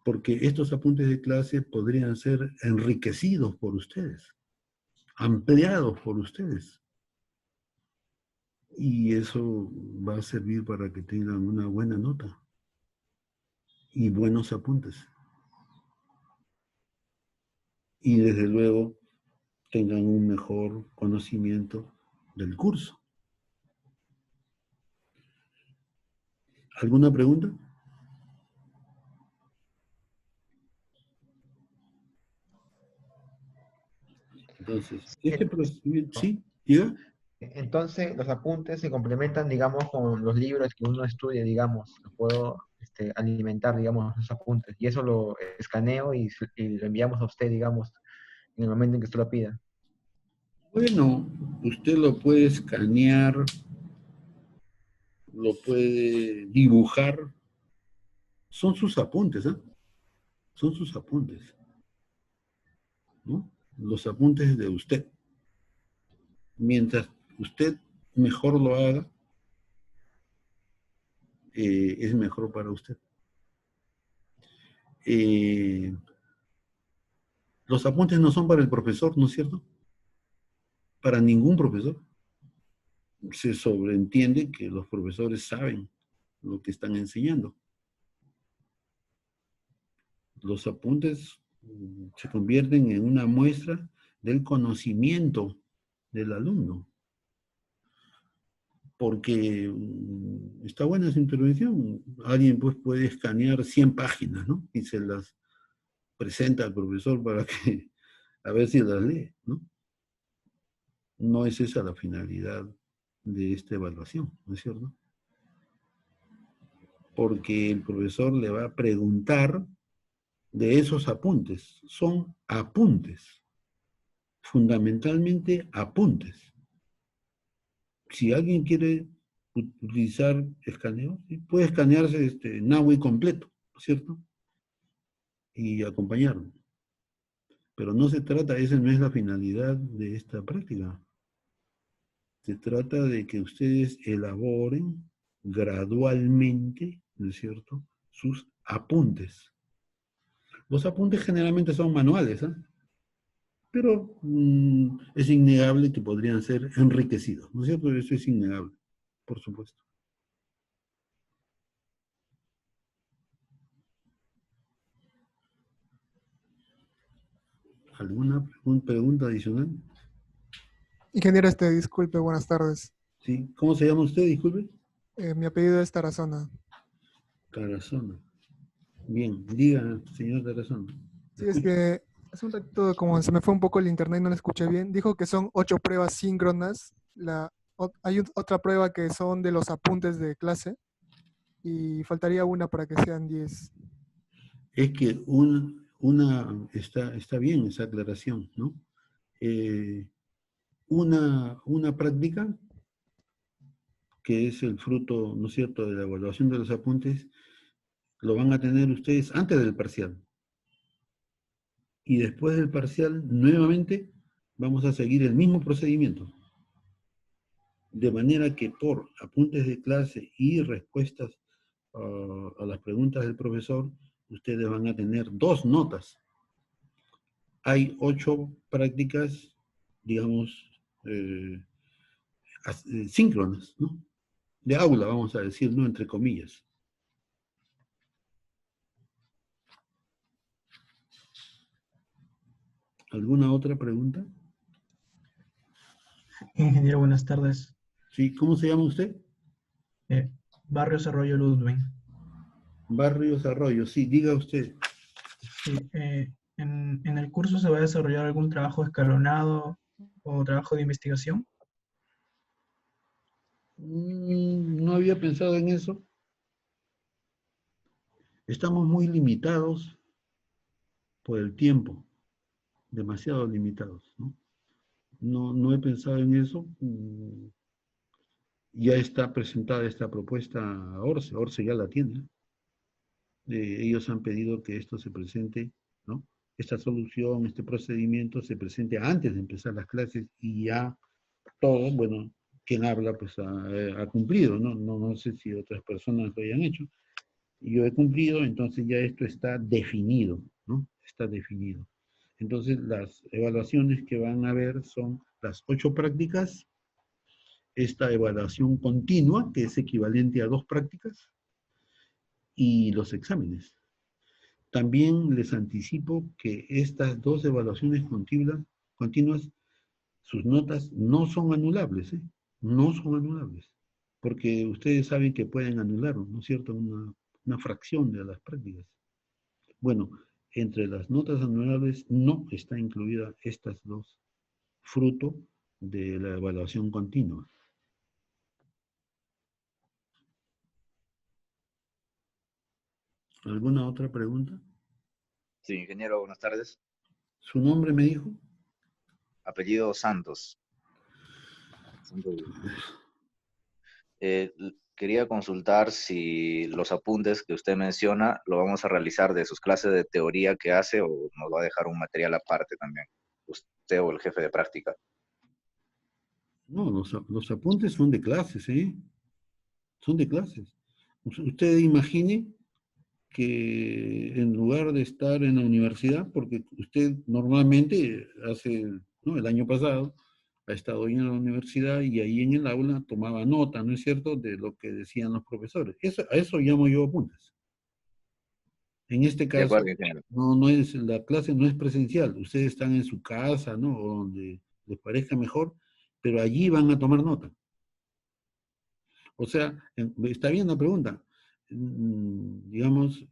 Porque estos apuntes de clase podrían ser enriquecidos por ustedes, ampliados por ustedes. Y eso va a servir para que tengan una buena nota y buenos apuntes. Y desde luego tengan un mejor conocimiento del curso. ¿Alguna pregunta? Entonces, Sí, este procedimiento, ¿sí? ¿Diga? entonces, los apuntes se complementan, digamos, con los libros que uno estudia, digamos. Lo puedo alimentar, digamos, los apuntes. Y eso lo escaneo y lo enviamos a usted, digamos, en el momento en que usted lo pida. Bueno, usted lo puede escanear, lo puede dibujar. Son sus apuntes, ¿eh? Son sus apuntes, ¿no? Los apuntes de usted. Mientras usted mejor lo haga, es mejor para usted. Los apuntes no son para el profesor, ¿no es cierto? Para ningún profesor. Se sobreentiende que los profesores saben lo que están enseñando. Los apuntes se convierten en una muestra del conocimiento del alumno. Porque está buena esa intervención. Alguien pues puede escanear 100 páginas, ¿no? Y se las presenta al profesor para que, a ver si las lee, ¿no? No es esa la finalidad de esta evaluación, ¿no es cierto? Porque el profesor le va a preguntar de esos apuntes. Son apuntes, fundamentalmente apuntes. Si alguien quiere utilizar escaneo, ¿sí? Puede escanearse Nawi completo, ¿no es cierto? Y acompañarlo. Pero no se trata, esa no es la finalidad de esta práctica. Se trata de que ustedes elaboren gradualmente, ¿no es cierto?, sus apuntes. Los apuntes generalmente son manuales, ¿eh? Pero es innegable que podrían ser enriquecidos, ¿no es cierto? Eso es innegable, por supuesto. ¿Alguna pregunta adicional? Ingeniero, disculpe, buenas tardes. Sí. ¿Cómo se llama usted? Disculpe. Mi apellido es Tarazona. Tarazona. Bien, diga, señor Tarazona. Sí, es que hace un ratito, como se me fue un poco el internet y no lo escuché bien, dijo que son 8 pruebas síncronas. Hay otra prueba que son de los apuntes de clase y faltaría una para que sean 10. Es que está bien esa aclaración, ¿no? Una práctica, que es el fruto, ¿no es cierto?, de la evaluación de los apuntes, lo van a tener ustedes antes del parcial. Y después del parcial, nuevamente, vamos a seguir el mismo procedimiento. De manera que por apuntes de clase y respuestas a las preguntas del profesor, ustedes van a tener 2 notas. Hay 8 prácticas, digamos, síncronas, ¿no? De aula, vamos a decir, ¿no? Entre comillas. ¿Alguna otra pregunta? Ingeniero, buenas tardes. Sí, ¿cómo se llama usted? Barrios Arroyo Ludwig. Barrios Arroyo, sí, diga usted. Sí, en el curso se va a desarrollar algún trabajo escalonado o trabajo de investigación. No había pensado en eso. Estamos muy limitados por el tiempo, demasiado limitados, ¿no? No he pensado en eso. Ya está presentada esta propuesta a Orce. Orce ya la tiene. Ellos han pedido que esto se presente, ¿no? Esta solución, este procedimiento se presente antes de empezar las clases y ya todos, bueno, quien habla pues ha cumplido, ¿no? No sé si otras personas lo hayan hecho. Yo he cumplido, entonces ya esto está definido, ¿no? Está definido. Entonces las evaluaciones que van a ver son las 8 prácticas, esta evaluación continua, que es equivalente a 2 prácticas, y los exámenes. También les anticipo que estas 2 evaluaciones continuas, sus notas no son anulables, ¿eh? No son anulables, porque ustedes saben que pueden anular, ¿no es cierto?, una fracción de las prácticas. Bueno, entre las notas anulables no está incluida estas 2, fruto de la evaluación continua. ¿Alguna otra pregunta? Sí, ingeniero, buenas tardes. ¿Su nombre me dijo? Apellido Santos. Quería consultar si los apuntes que usted menciona lo vamos a realizar de sus clases de teoría que hace o nos va a dejar un material aparte también, usted o el jefe de práctica. No, los apuntes son de clases, ¿eh? Son de clases. Usted imagine que en lugar de estar en la universidad, porque usted normalmente ¿no? El año pasado ha estado en la universidad y ahí en el aula tomaba nota, ¿no es cierto?, de lo que decían los profesores. A eso llamo yo apuntes. En este De caso, acuerdo, ingeniero. la clase no es presencial, ustedes están en su casa, ¿no?, o donde les parezca mejor, pero allí van a tomar nota. O sea, está bien la pregunta. Digamos,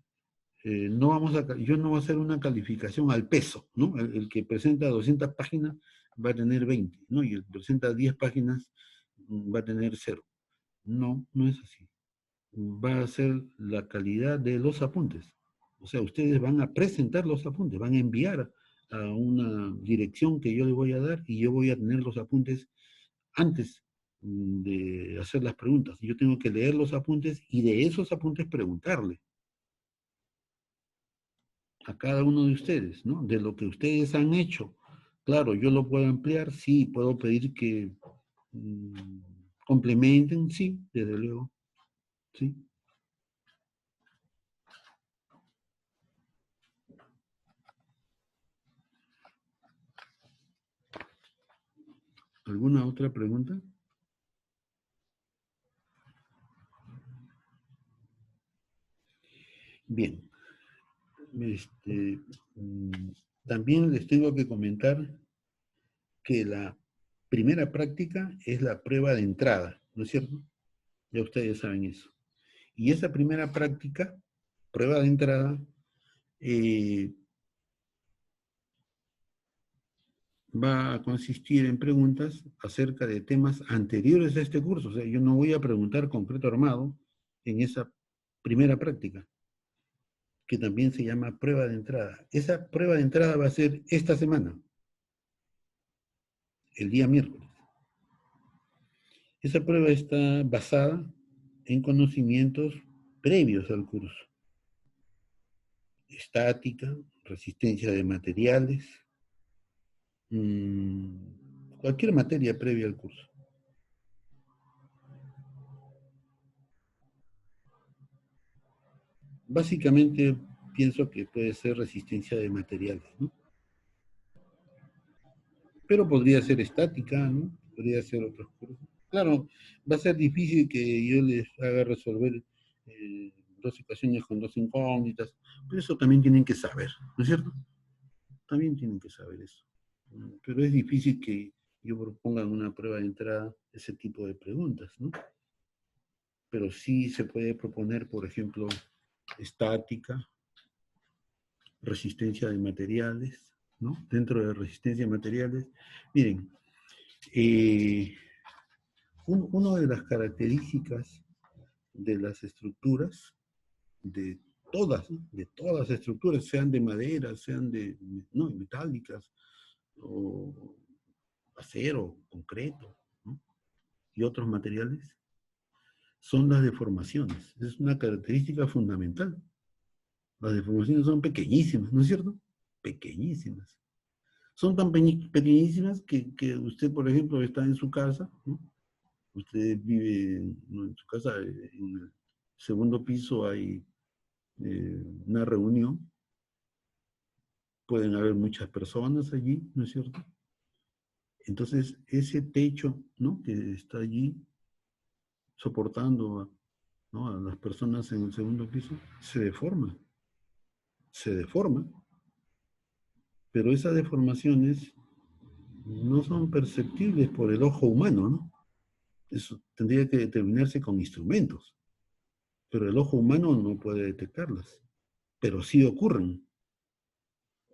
yo no voy a hacer una calificación al peso, ¿no? El que presenta 200 páginas va a tener 20, ¿no? Y el que presenta 10 páginas va a tener 0. No es así. Va a ser la calidad de los apuntes. O sea, ustedes van a presentar los apuntes, van a enviar a una dirección que yo les voy a dar y yo voy a tener los apuntes antes de hacer las preguntas. Yo tengo que leer los apuntes y de esos apuntes preguntarle a cada uno de ustedes, ¿no? De lo que ustedes han hecho. Claro, yo lo puedo ampliar, sí, puedo pedir que complementen, sí, desde luego, sí. ¿Alguna otra pregunta? Bien. También les tengo que comentar que la primera práctica es la prueba de entrada, ¿no es cierto? Ya ustedes saben eso. Y esa primera práctica, prueba de entrada, va a consistir en preguntas acerca de temas anteriores a este curso. O sea, yo no voy a preguntar concreto armado en esa primera práctica, que también se llama prueba de entrada. Esa prueba de entrada va a ser esta semana, el día miércoles. Esa prueba está basada en conocimientos previos al curso. Estática, resistencia de materiales, cualquier materia previa al curso. Básicamente pienso que puede ser resistencia de materiales, ¿no? Pero podría ser estática, ¿no? Podría ser otros cursos. Claro, va a ser difícil que yo les haga resolver dos ecuaciones con dos incógnitas, pero eso también tienen que saber, ¿no es cierto? También tienen que saber eso. Pero es difícil que yo proponga en una prueba de entrada ese tipo de preguntas, ¿no? Pero sí se puede proponer, por ejemplo, estática, resistencia de materiales, ¿no? Dentro de resistencia de materiales, miren, una de las características de las estructuras, de todas las estructuras, sean de madera, sean de metálicas, o acero, concreto, ¿no? Y otros materiales, son las deformaciones. Es una característica fundamental. Las deformaciones son pequeñísimas, ¿no es cierto? Pequeñísimas. Son tan pequeñísimas que usted, por ejemplo, está en su casa, ¿no? Usted vive en su casa, en el segundo piso hay una reunión, pueden haber muchas personas allí, ¿no es cierto? Entonces, ese techo, ¿no?, que está allí soportando ¿no?, a las personas en el segundo piso, se deforma. Se deforma. Pero esas deformaciones no son perceptibles por el ojo humano, ¿no? Eso tendría que determinarse con instrumentos. Pero el ojo humano no puede detectarlas. Pero sí ocurren.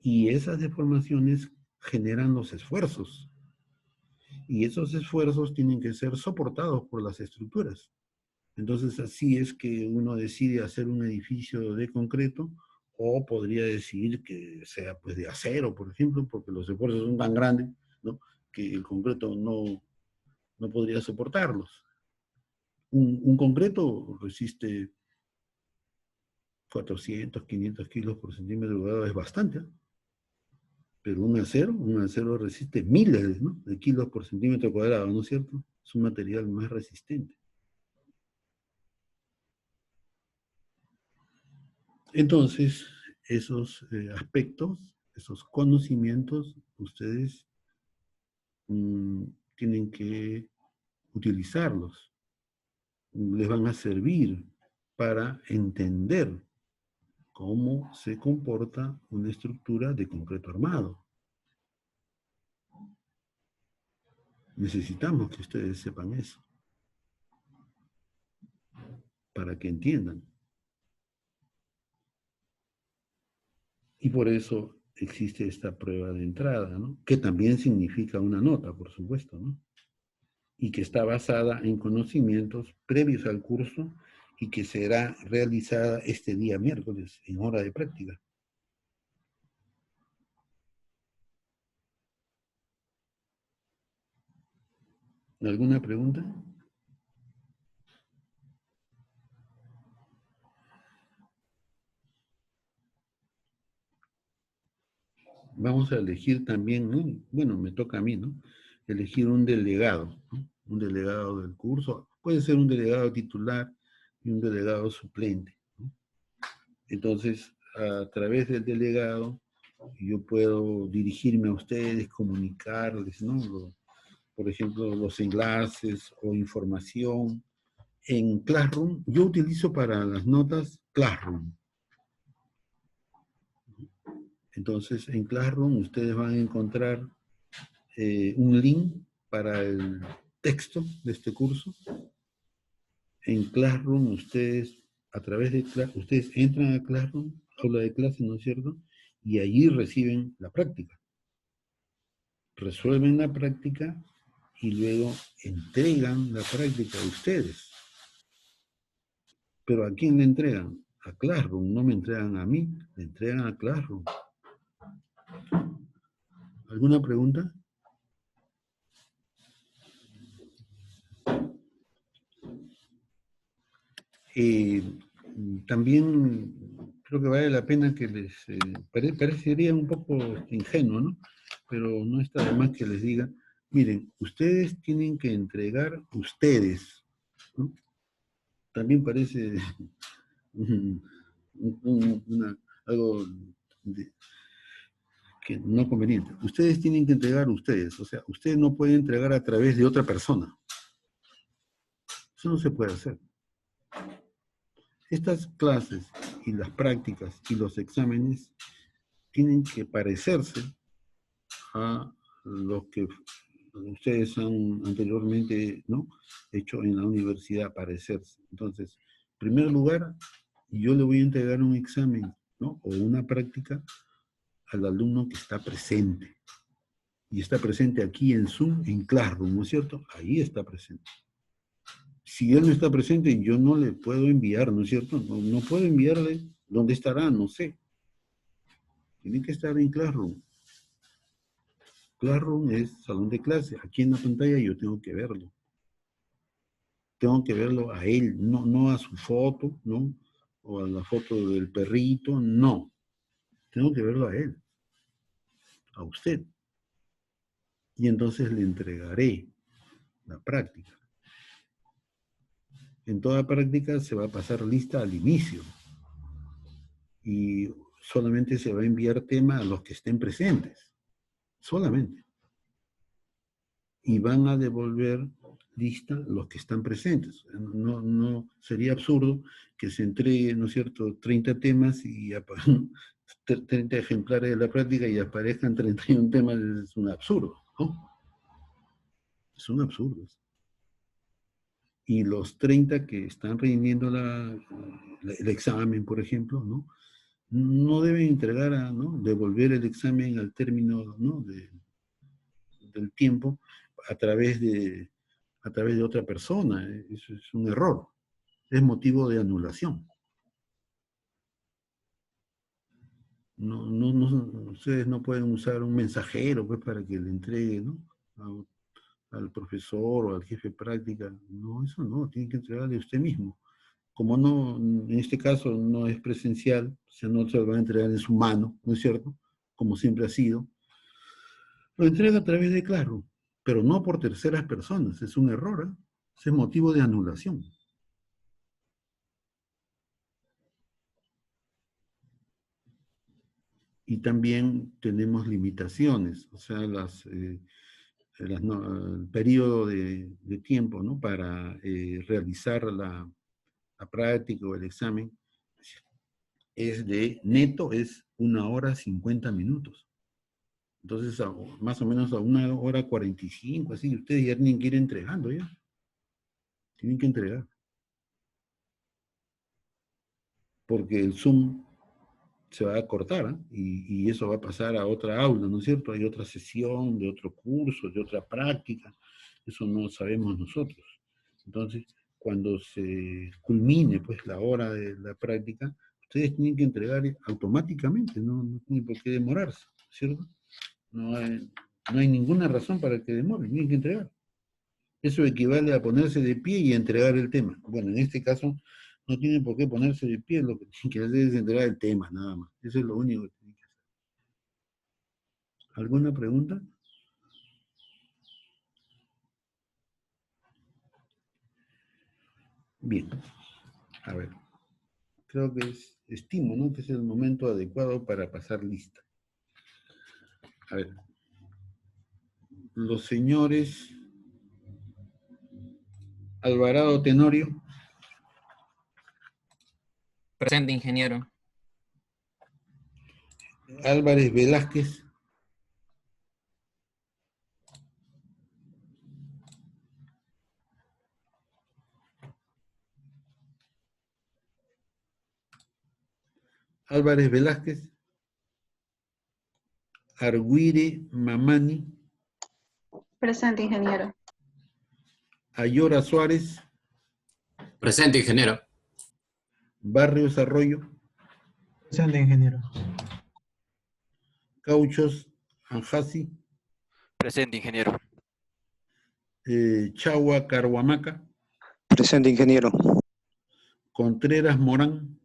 Y esas deformaciones generan los esfuerzos. Y esos esfuerzos tienen que ser soportados por las estructuras. Entonces, así es que uno decide hacer un edificio de concreto, o podría decidir que sea pues de acero, por ejemplo, porque los esfuerzos son tan grandes, ¿no?, que el concreto no podría soportarlos. Un concreto resiste 400, 500 kilos por centímetro cuadrado, es bastante, ¿eh? Pero un acero resiste miles, ¿no?, de kilos por centímetro cuadrado, ¿no es cierto? Es un material más resistente. Entonces, esos aspectos, esos conocimientos, ustedes tienen que utilizarlos. Les van a servir para entender cómo se comporta una estructura de concreto armado. Necesitamos que ustedes sepan eso, para que entiendan. Y por eso existe esta prueba de entrada, ¿no?, que también significa una nota, por supuesto, ¿no?, y que está basada en conocimientos previos al curso y que será realizada este día miércoles en hora de práctica. ¿Alguna pregunta? Vamos a elegir también, ¿no? Bueno, me toca a mí, ¿no? Elegir un delegado, ¿no? Un delegado del curso. Puede ser un delegado titular y un delegado suplente, ¿no? Entonces, a través del delegado, yo puedo dirigirme a ustedes, comunicarles, ¿no? Por ejemplo, los enlaces o información. En Classroom, yo utilizo para las notas Classroom. Entonces, en Classroom ustedes van a encontrar un link para el texto de este curso. En Classroom ustedes, a través de Classroom, ustedes entran a Classroom, aula de clase, ¿no es cierto? Y allí reciben la práctica. Resuelven la práctica y luego entregan la práctica a ustedes. ¿Pero a quién le entregan? A Classroom, no me entregan a mí, le entregan a Classroom. ¿Alguna pregunta? También creo que vale la pena que les... parecería un poco ingenuo, ¿no? Pero no está de más que les diga, miren, ustedes tienen que entregar ustedes, ¿no? También parece algo que no conveniente. Ustedes tienen que entregar ustedes, o sea, ustedes no pueden entregar a través de otra persona. Eso no se puede hacer. Estas clases y las prácticas y los exámenes tienen que parecerse a lo que ustedes han anteriormente, ¿no?, hecho en la universidad, parecerse. Entonces, en primer lugar, yo le voy a entregar un examen, ¿no?, o una práctica al alumno que está presente. Y está presente aquí en Zoom, en Classroom, ¿no es cierto? Ahí está presente. Si él no está presente, yo no le puedo enviar, ¿no es cierto? No puedo enviarle. ¿Dónde estará? No sé. Tiene que estar en Classroom. Classroom es salón de clase. Aquí en la pantalla yo tengo que verlo. Tengo que verlo a él, no a su foto, ¿no? O a la foto del perrito, no. Tengo que verlo a él, a usted. Y entonces le entregaré la práctica. En toda práctica se va a pasar lista al inicio. Y solamente se va a enviar tema a los que estén presentes. Solamente. Y van a devolver lista los que están presentes. No sería absurdo que se entregue, ¿no es cierto?, 30 temas y 30 ejemplares de la práctica y aparezcan 31 temas. Es un absurdo, ¿no? Es un absurdo. Y los 30 que están rindiendo el examen, por ejemplo, ¿no?, no deben entregar, ¿no?, devolver el examen al término, ¿no?, del tiempo a través de otra persona. Eso es un error. Es motivo de anulación. Ustedes no pueden usar un mensajero, pues, para que le entregue, ¿no?, al profesor o al jefe de práctica. No, eso no, tiene que entregarle usted mismo. Como no, en este caso no es presencial, o sea, no se lo van a entregar en su mano, ¿no es cierto?, como siempre ha sido, lo entrega a través de Classroom, pero no por terceras personas. Es un error, ¿eh? Es motivo de anulación. Y también tenemos limitaciones, o sea, el periodo de tiempo, ¿no?, para realizar la práctica o el examen es neto es 1 hora 50 minutos. Entonces, más o menos a 1 hora 45, así, ustedes ya tienen que ir entregando ya. Tienen que entregar. Porque el Zoom se va a cortar, ¿eh? Y eso va a pasar a otra aula, ¿no es cierto? Hay otra sesión, de otro curso, de otra práctica. Eso no sabemos nosotros. Entonces, cuando se culmine pues la hora de la práctica, ustedes tienen que entregar automáticamente, no tienen por qué demorarse, ¿cierto? No hay ninguna razón para que demoren, tienen que entregar. Eso equivale a ponerse de pie y entregar el tema. Bueno, en este caso no tienen por qué ponerse de pie, lo que tienen que hacer es entregar el tema, nada más. Eso es lo único que tienen que hacer. ¿Alguna pregunta? Bien, a ver. Creo que estimo, ¿no? Que es el momento adecuado para pasar lista. A ver. Los señores Alvarado Tenorio. Presente, ingeniero. Álvarez Velázquez. Álvarez Velázquez. Arguire Mamani. Presente, ingeniero. Ayora Suárez. Presente, ingeniero. Barrios Arroyo. Presente, ingeniero. Cauchos Anjasi. Presente, ingeniero. Chagua Carhuamaca. Presente, ingeniero. Contreras Morán.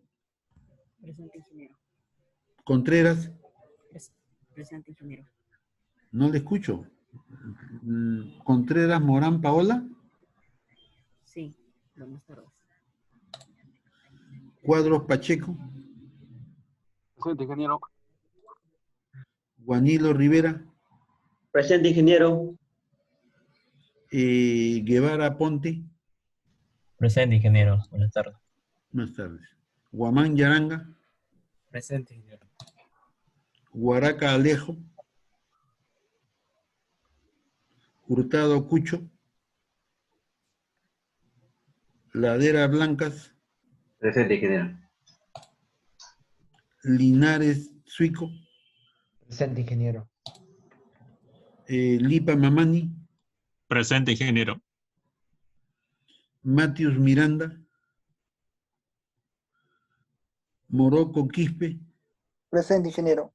Presente, ingeniero. Contreras. Presente, ingeniero. No le escucho. Contreras Morán Paola. Sí, buenas tardes. Cuadros Pacheco. Presente, ingeniero. Juanilo Rivera. Presente, ingeniero. Guevara Ponte. Presente, ingeniero. Buenas tardes. Buenas tardes. Guamán Yaranga. Presente, ingeniero. Guaraca Alejo. Hurtado Cucho. Ladera Blancas. Presente, ingeniero. Linares Suico. Presente, ingeniero. Lipa Mamani. Presente, ingeniero. Matius Miranda. Morocco Quispe. Presente, ingeniero.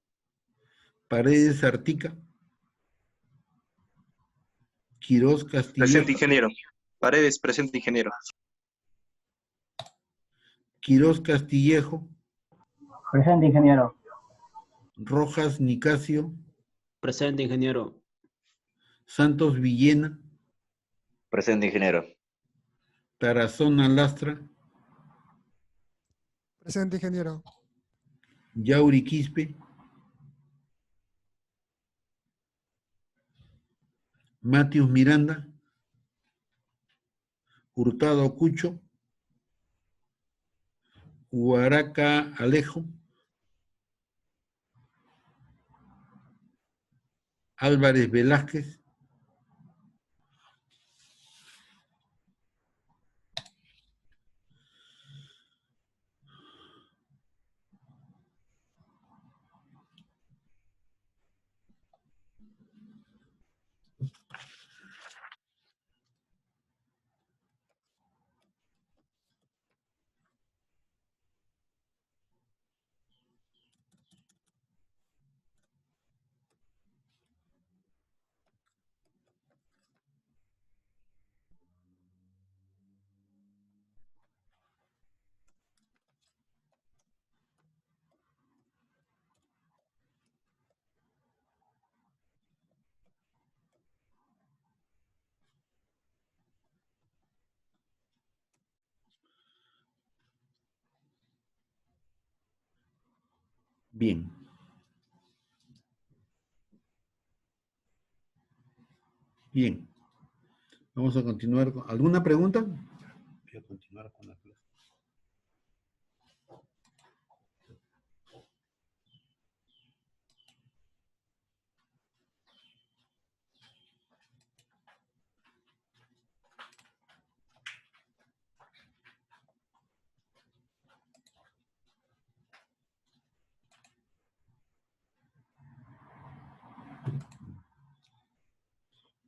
Paredes Artica. Quirós Castillejo. Presente, ingeniero. Paredes, presente, ingeniero. Quirós Castillejo. Presente, ingeniero. Rojas Nicasio. Presente, ingeniero. Santos Villena. Presente, ingeniero. Tarazona Lastra. Presente, ingeniero. Yauri Quispe. Matius Miranda. Hurtado Cucho. Huaraca Alejo. Álvarez Velázquez. Bien. Bien. Vamos a continuar con... ¿Alguna pregunta? Voy a continuar con la clase.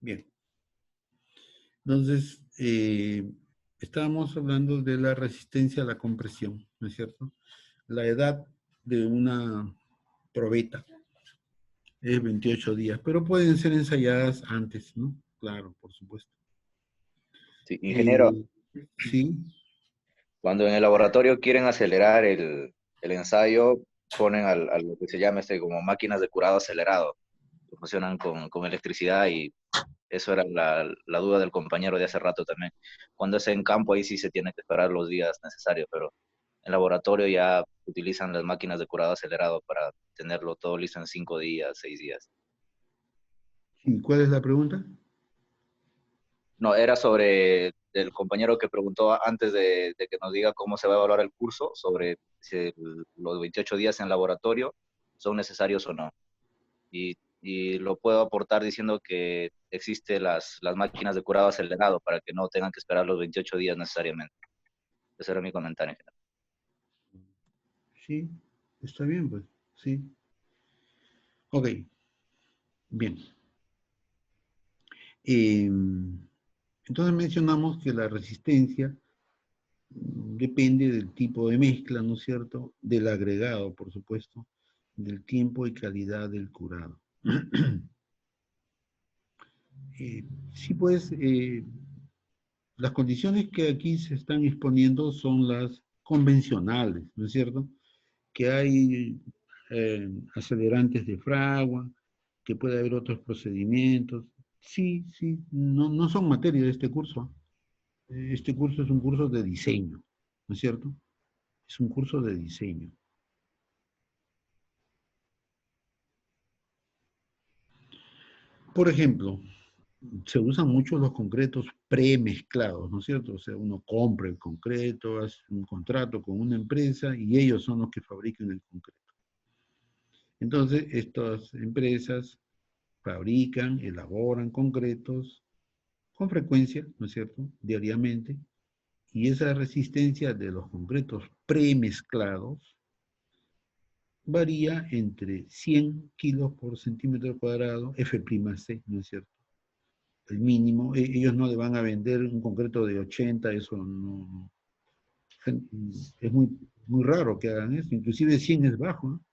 Bien. Entonces, estábamos hablando de la resistencia a la compresión, ¿no es cierto? La edad de una probeta es 28 días, pero pueden ser ensayadas antes, ¿no? Claro, por supuesto. Sí, ingeniero, Sí. cuando en el laboratorio quieren acelerar el ensayo, ponen a lo que se llama como máquinas de curado acelerado, que funcionan con electricidad, y eso era la duda del compañero de hace rato también. Cuando es en campo, ahí sí se tiene que esperar los días necesarios, pero en laboratorio ya utilizan las máquinas de curado acelerado para tenerlo todo listo en 5 días, 6 días. ¿Y cuál es la pregunta? No, era sobre el compañero que preguntó antes de que nos diga cómo se va a evaluar el curso, sobre si los 28 días en laboratorio son necesarios o no. Y lo puedo aportar diciendo que existen las máquinas de curado acelerado para que no tengan que esperar los 28 días necesariamente. Ese era mi comentario. Sí, está bien, pues, sí. Ok, bien. Entonces mencionamos que la resistencia depende del tipo de mezcla, ¿no es cierto? Del agregado, por supuesto, del tiempo y calidad del curado. Sí, pues, las condiciones que aquí se están exponiendo son las convencionales, ¿no es cierto? Que hay acelerantes de fragua, que puede haber otros procedimientos. Sí, sí, no son materia de este curso. Este curso es un curso de diseño, ¿no es cierto? Es un curso de diseño. Por ejemplo, se usan mucho los concretos premezclados, ¿no es cierto? O sea, uno compra el concreto, hace un contrato con una empresa y ellos son los que fabrican el concreto. Entonces, estas empresas fabrican, elaboran concretos con frecuencia, ¿no es cierto?, diariamente, y esa resistencia de los concretos premezclados varía entre 100 kilos por centímetro cuadrado, F'C, ¿no es cierto? El mínimo, ellos no le van a vender un concreto de 80, eso no, es muy raro que hagan eso, inclusive 100 es bajo, ¿no?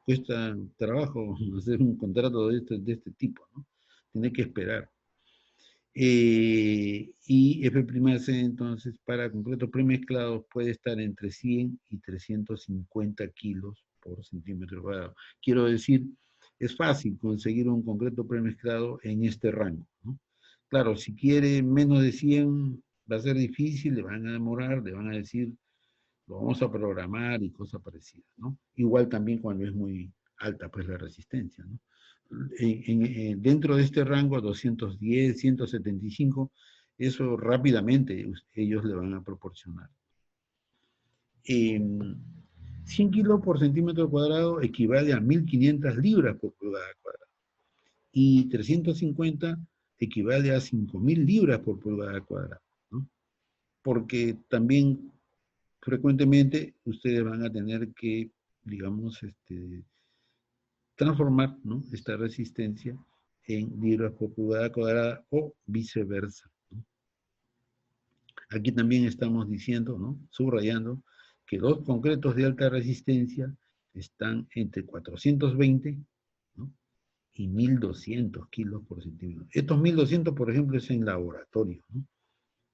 Cuesta trabajo hacer un contrato de este tipo, ¿no? Tiene que esperar. Y F'C, entonces, para concretos premezclados puede estar entre 100 y 350 kilos por centímetro cuadrado. Quiero decir, es fácil conseguir un concreto premezclado en este rango, ¿no? Claro, si quiere menos de 100 va a ser difícil, le van a demorar, le van a decir, lo vamos a programar y cosas parecidas, ¿no? Igual también cuando es muy alta, pues, la resistencia, ¿no? Dentro de este rango, 210, 175, eso rápidamente ellos le van a proporcionar. 100 kilos por centímetro cuadrado equivale a 1.500 libras por pulgada cuadrada. Y 350 equivale a 5.000 libras por pulgada cuadrada, ¿no? Porque también frecuentemente ustedes van a tener que, digamos, transformar, ¿no?, esta resistencia en libras por pulgada cuadrada o viceversa, ¿no? Aquí también estamos diciendo, ¿no?, subrayando, que los concretos de alta resistencia están entre 420, ¿no?, y 1.200 kilos por centímetro. Estos 1.200, por ejemplo, es en laboratorio, ¿no?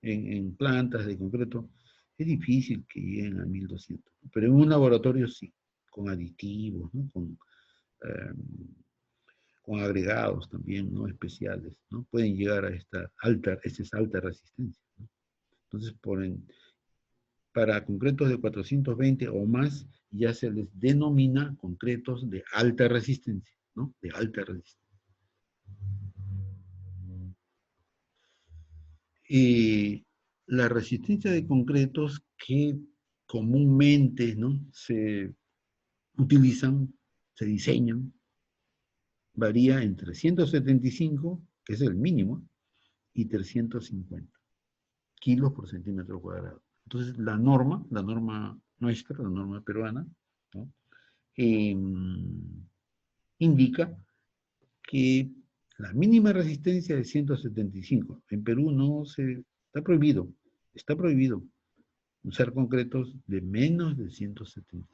En plantas de concreto es difícil que lleguen a 1.200, ¿no? Pero en un laboratorio sí, con aditivos, ¿no?, con agregados también, ¿no?, especiales, ¿no? Pueden llegar a esta alta resistencia, ¿no? Entonces, para concretos de 420 o más, ya se les denomina concretos de alta resistencia, ¿no? De alta resistencia. Y la resistencia de concretos que comúnmente, ¿no?, se utilizan, se diseñan, varía entre 175, que es el mínimo, y 350 kilos por centímetro cuadrado. Entonces, la norma nuestra, la norma peruana, ¿no?, indica que la mínima resistencia es 175. En Perú está prohibido Está prohibido usar concretos de menos de 175.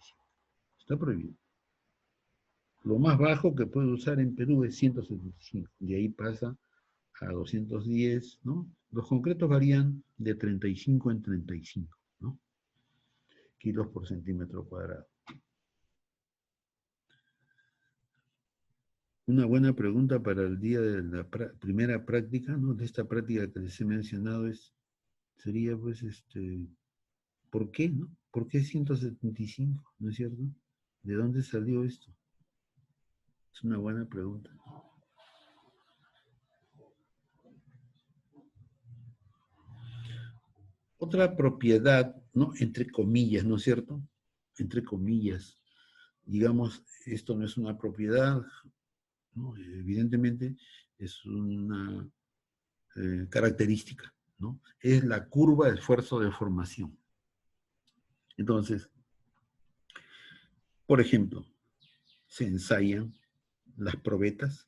Está prohibido. Lo más bajo que puede usar en Perú es 175. De ahí pasa a 210, ¿no? Los concretos varían de 35 en 35, ¿no? Kilos por centímetro cuadrado. Una buena pregunta para el día de la primera práctica, ¿no? De esta práctica que les he mencionado sería, pues, ¿por qué, no? ¿Por qué 175? ¿No es cierto? ¿De dónde salió esto? Es una buena pregunta. Otra propiedad, ¿no? Entre comillas, ¿no es cierto? Entre comillas. Digamos, esto no es una propiedad, ¿no? Evidentemente es una característica, ¿no? Es la curva de esfuerzo de formación. Entonces, por ejemplo, se ensayan las probetas,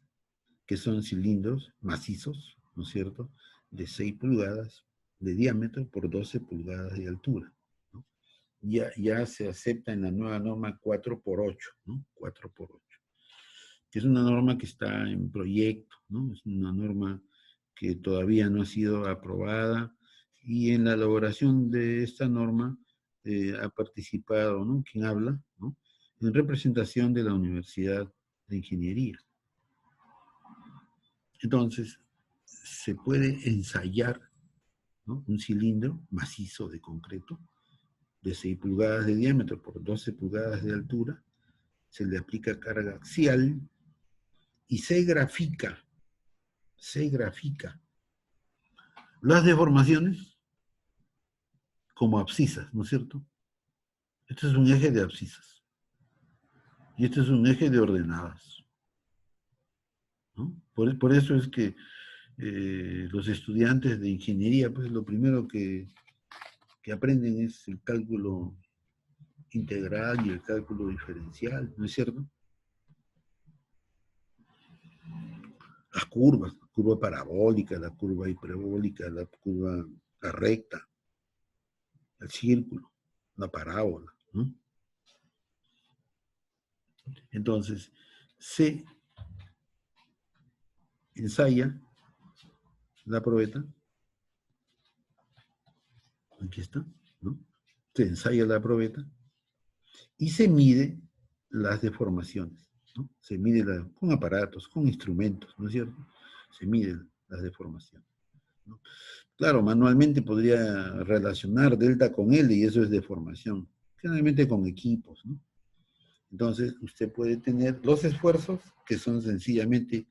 que son cilindros macizos, ¿no es cierto?, de 6 pulgadas de diámetro por 12 pulgadas de altura, ¿no? Ya se acepta en la nueva norma 4x8, ¿no? 4x8. Que es una norma que está en proyecto, ¿no? Es una norma que todavía no ha sido aprobada, y en la elaboración de esta norma ha participado, ¿no?, quien habla, ¿no?, en representación de la Universidad de Ingeniería. Entonces, se puede ensayar, ¿no?, un cilindro macizo de concreto de 6 pulgadas de diámetro por 12 pulgadas de altura, se le aplica carga axial y se grafica las deformaciones como abscisas, ¿no es cierto? Este es un eje de abscisas y este es un eje de ordenadas, ¿no? Por eso es que los estudiantes de ingeniería, pues lo primero que aprenden es el cálculo integral y el cálculo diferencial, ¿no es cierto? Las curvas, la curva parabólica, la curva hiperbólica, la curva recta, el círculo, la parábola, ¿no? Entonces, se ensaya la probeta, aquí está, ¿no? Se ensaya la probeta y se mide las deformaciones, ¿no? Se mide con aparatos, con instrumentos, ¿no es cierto? Se miden las deformaciones, ¿no? Claro, manualmente podría relacionar delta con L y eso es deformación, generalmente con equipos, ¿no? Entonces, usted puede tener los esfuerzos, que son sencillamente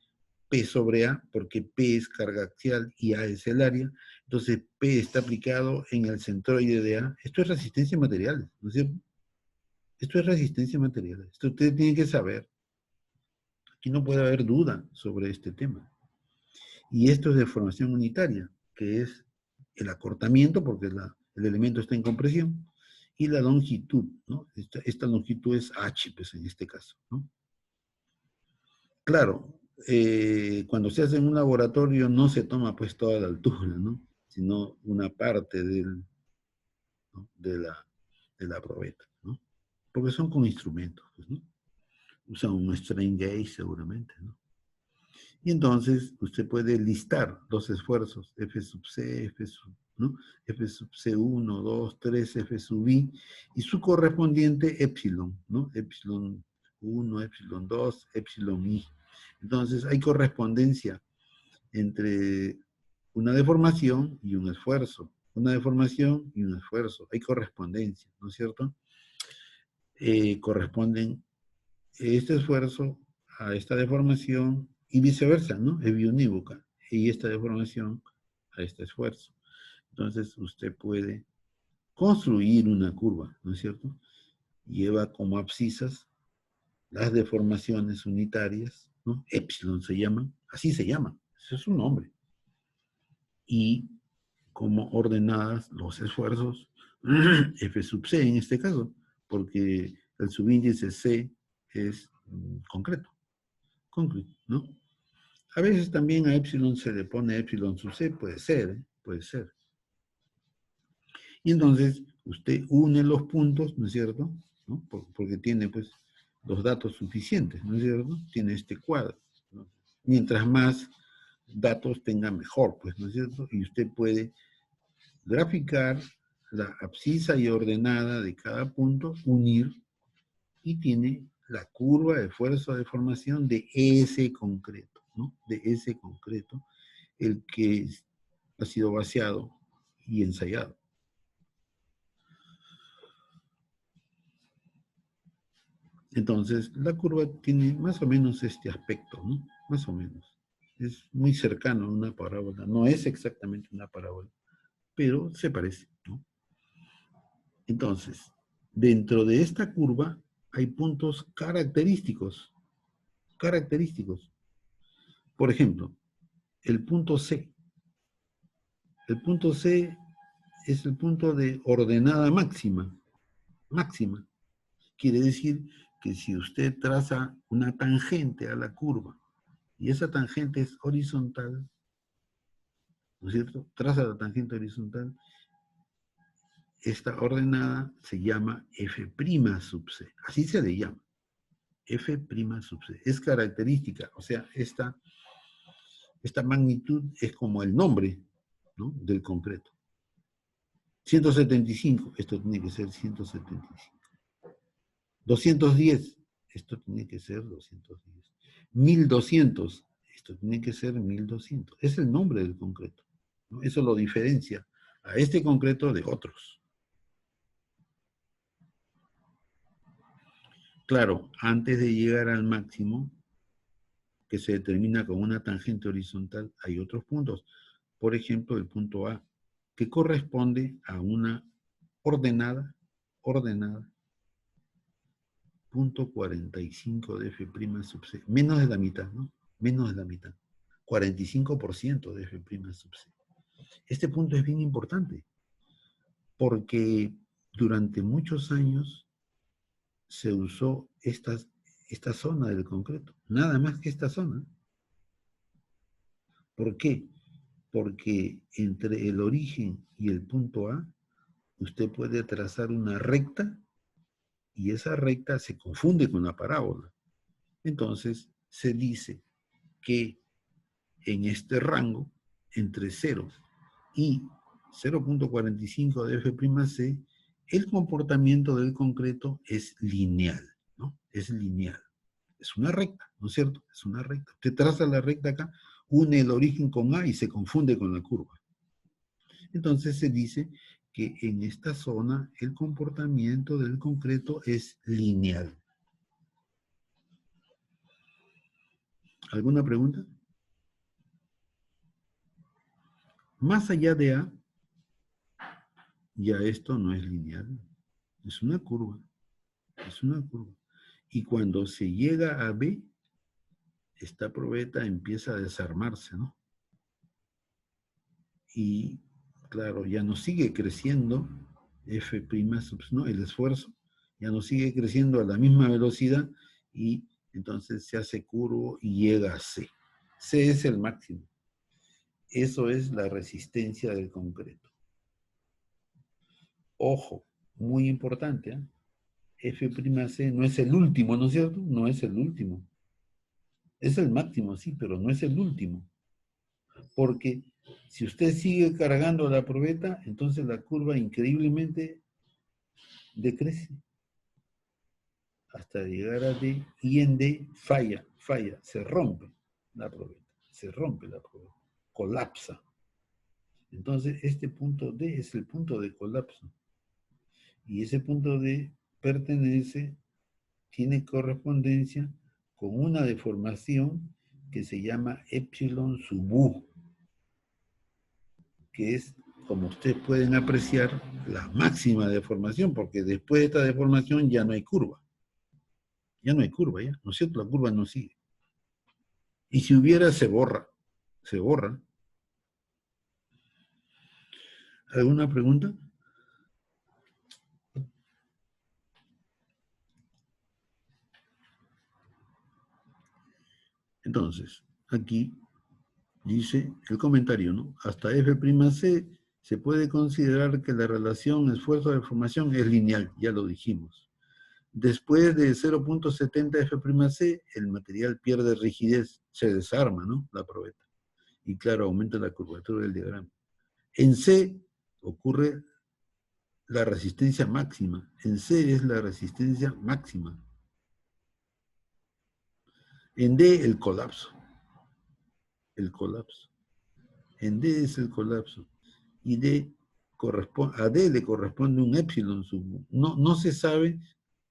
P sobre A, porque P es carga axial y A es el área. Entonces, P está aplicado en el centroide de A. Esto es resistencia a materiales, ¿no es cierto? Esto es resistencia a materiales. Esto ustedes tienen que saber. Aquí no puede haber duda sobre este tema. Y esto es deformación unitaria, que es el acortamiento, porque el elemento está en compresión, y la longitud, ¿no? Esta longitud es H, pues en este caso, ¿no? Claro, cuando se hace en un laboratorio no se toma pues toda la altura, ¿no? Sino una parte ¿no?, de la probeta, ¿no? Porque son con instrumentos, pues, ¿no? Usan un strain gauge seguramente, ¿no? Y entonces usted puede listar los esfuerzos, F sub C, F sub, ¿no?, F sub C1, 2, 3, F sub I, y su correspondiente epsilon, ¿no? Epsilon 1, epsilon 2, epsilon I. Entonces hay correspondencia entre una deformación y un esfuerzo. Una deformación y un esfuerzo. Hay correspondencia, ¿no es cierto? Corresponden este esfuerzo a esta deformación y viceversa, ¿no? Es biunívoca. Y esta deformación a este esfuerzo. Entonces usted puede construir una curva, ¿no es cierto? Lleva como abscisas las deformaciones unitarias, ¿no? Epsilon se llaman, así se llaman, ese es su nombre. Y como ordenadas los esfuerzos, F sub C en este caso, porque el subíndice C es concreto, ¿no? A veces también a epsilon se le pone epsilon sub C, puede ser, puede ser. Y entonces usted une los puntos, ¿no es cierto? ¿No? Porque tiene pues los datos suficientes, ¿no es cierto? Tiene este cuadro, ¿no? Mientras más datos tenga mejor, pues, ¿no es cierto? Y usted puede graficar la abscisa y ordenada de cada punto, unir, y tiene la curva de fuerza de deformación de ese concreto, ¿no? De ese concreto, el que ha sido vaciado y ensayado. Entonces, la curva tiene más o menos este aspecto, ¿no? Más o menos. Es muy cercano a una parábola. No es exactamente una parábola, pero se parece, ¿no? Entonces, dentro de esta curva hay puntos característicos. Característicos. Por ejemplo, el punto C. El punto C es el punto de ordenada máxima. Máxima. Quiere decir que si usted traza una tangente a la curva y esa tangente es horizontal, ¿no es cierto? Traza la tangente horizontal, esta ordenada se llama F' sub C. Así se le llama. F' sub C. Es característica, o sea, esta magnitud es como el nombre, ¿no? Del concreto. 175, esto tiene que ser 175. 210, esto tiene que ser 210. 1200, esto tiene que ser 1200. Es el nombre del concreto, ¿no? Eso lo diferencia a este concreto de otros. Claro, antes de llegar al máximo, que se determina con una tangente horizontal, hay otros puntos. Por ejemplo, el punto A, que corresponde a una ordenada, punto 45 de F' sub C. Menos de la mitad, ¿no? Menos de la mitad. 45% de F' sub C. Este punto es bien importante, porque durante muchos años se usó esta zona del concreto, nada más que esta zona. ¿Por qué? Porque entre el origen y el punto A, usted puede trazar una recta y esa recta se confunde con la parábola. Entonces, se dice que en este rango, entre 0 y 0.45 de F'C, el comportamiento del concreto es lineal, ¿no? Es lineal. Es una recta, ¿no es cierto? Es una recta. Usted traza la recta acá, une el origen con A y se confunde con la curva. Entonces se dice que en esta zona el comportamiento del concreto es lineal. ¿Alguna pregunta? Más allá de A, ya esto no es lineal, es una curva, es una curva. Y cuando se llega a B, esta probeta empieza a desarmarse, ¿no? Y claro, ya no sigue creciendo F', ¿no? El esfuerzo ya no sigue creciendo a la misma velocidad y entonces se hace curvo y llega a C. C es el máximo. Eso es la resistencia del concreto. Ojo, muy importante, ¿eh? F'C no es el último, ¿no es cierto? No es el último. Es el máximo, sí, pero no es el último. Porque si usted sigue cargando la probeta, entonces la curva increíblemente decrece hasta llegar a D, y en D falla, se rompe la probeta, colapsa. Entonces este punto D es el punto de colapso. Y ese punto D tiene correspondencia con una deformación que se llama epsilon sub U, que es, como ustedes pueden apreciar, la máxima deformación, porque después de esta deformación ya no hay curva. Ya no hay curva, ¿ya? ¿No es cierto? La curva no sigue. Y si hubiera, se borra. Se borra. ¿Alguna pregunta? Entonces, aquí dice el comentario, ¿no? Hasta F'C se puede considerar que la relación esfuerzo-deformación es lineal, ya lo dijimos. Después de 0.70 F'C, el material pierde rigidez, se desarma, ¿no? La probeta. Y claro, aumenta la curvatura del diagrama. En C ocurre la resistencia máxima. En C es la resistencia máxima. En D, el colapso. El colapso. En D es el colapso. Y a D le corresponde un épsilon sub U. No se sabe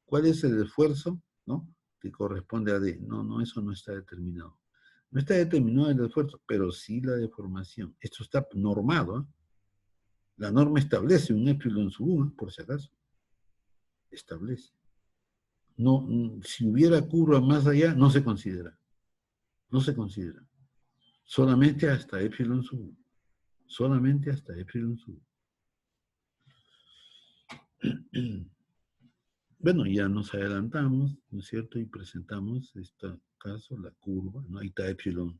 cuál es el esfuerzo, ¿no?, que corresponde a D. No, eso no está determinado. No está determinado el esfuerzo, pero sí la deformación. Esto está normado, ¿eh? La norma establece un épsilon sub U, por si acaso. Establece. No, si hubiera curva más allá, no se considera. No se considera. Solamente hasta épsilon sub U. Solamente hasta épsilon sub U. Bueno, ya nos adelantamos, ¿no es cierto? Y presentamos este caso, la curva, ¿no? Ahí está épsilon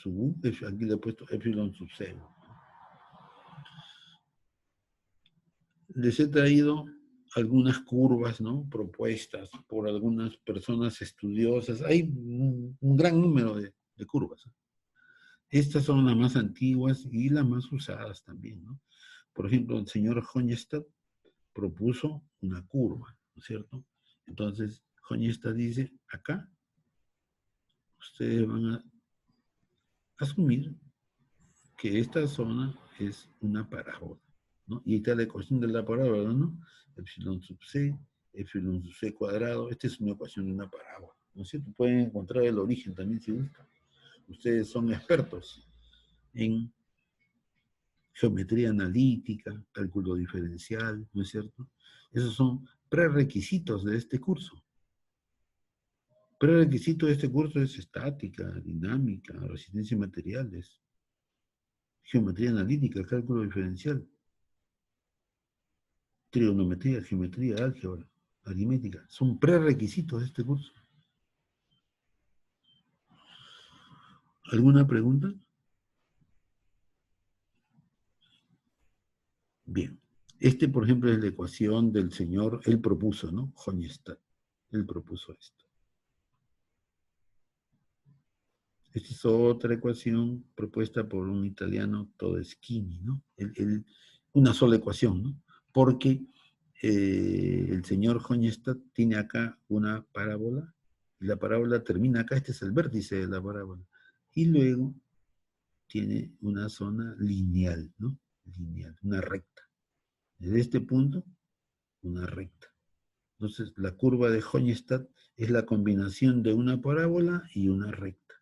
sub U, aquí le he puesto épsilon sub C. Les he traído algunas curvas, ¿no?, propuestas por algunas personas estudiosas. Hay un gran número de curvas. Estas son las más antiguas y las más usadas también, ¿no? Por ejemplo, el señor Hohenstatt propuso una curva, ¿no es cierto? Entonces, Hohenstatt dice, acá, ustedes van a asumir que esta zona es una parábola, ¿no? Y ahí está la ecuación de la parábola, ¿no? Epsilon sub C, epsilon sub C cuadrado. Esta es una ecuación de una parábola, ¿no es cierto? Pueden encontrar el origen también si gustan. Ustedes son expertos en geometría analítica, cálculo diferencial, ¿no es cierto? Esos son prerequisitos de este curso. Prerequisito de este curso es estática, dinámica, resistencia a materiales, geometría analítica, cálculo diferencial, trigonometría, geometría, álgebra, aritmética. Son prerequisitos de este curso. ¿Alguna pregunta? Bien. Por ejemplo, es la ecuación del señor, él propuso, ¿no? Hohenstatt. Él propuso esto. Esta es otra ecuación propuesta por un italiano, Todeschini, ¿no? Una sola ecuación, ¿no? Porque el señor Hohenstatt tiene acá una parábola, y la parábola termina acá, este es el vértice de la parábola, y luego tiene una zona lineal, ¿no? Lineal, una recta. Desde este punto, una recta. Entonces, la curva de Hohenstatt es la combinación de una parábola y una recta.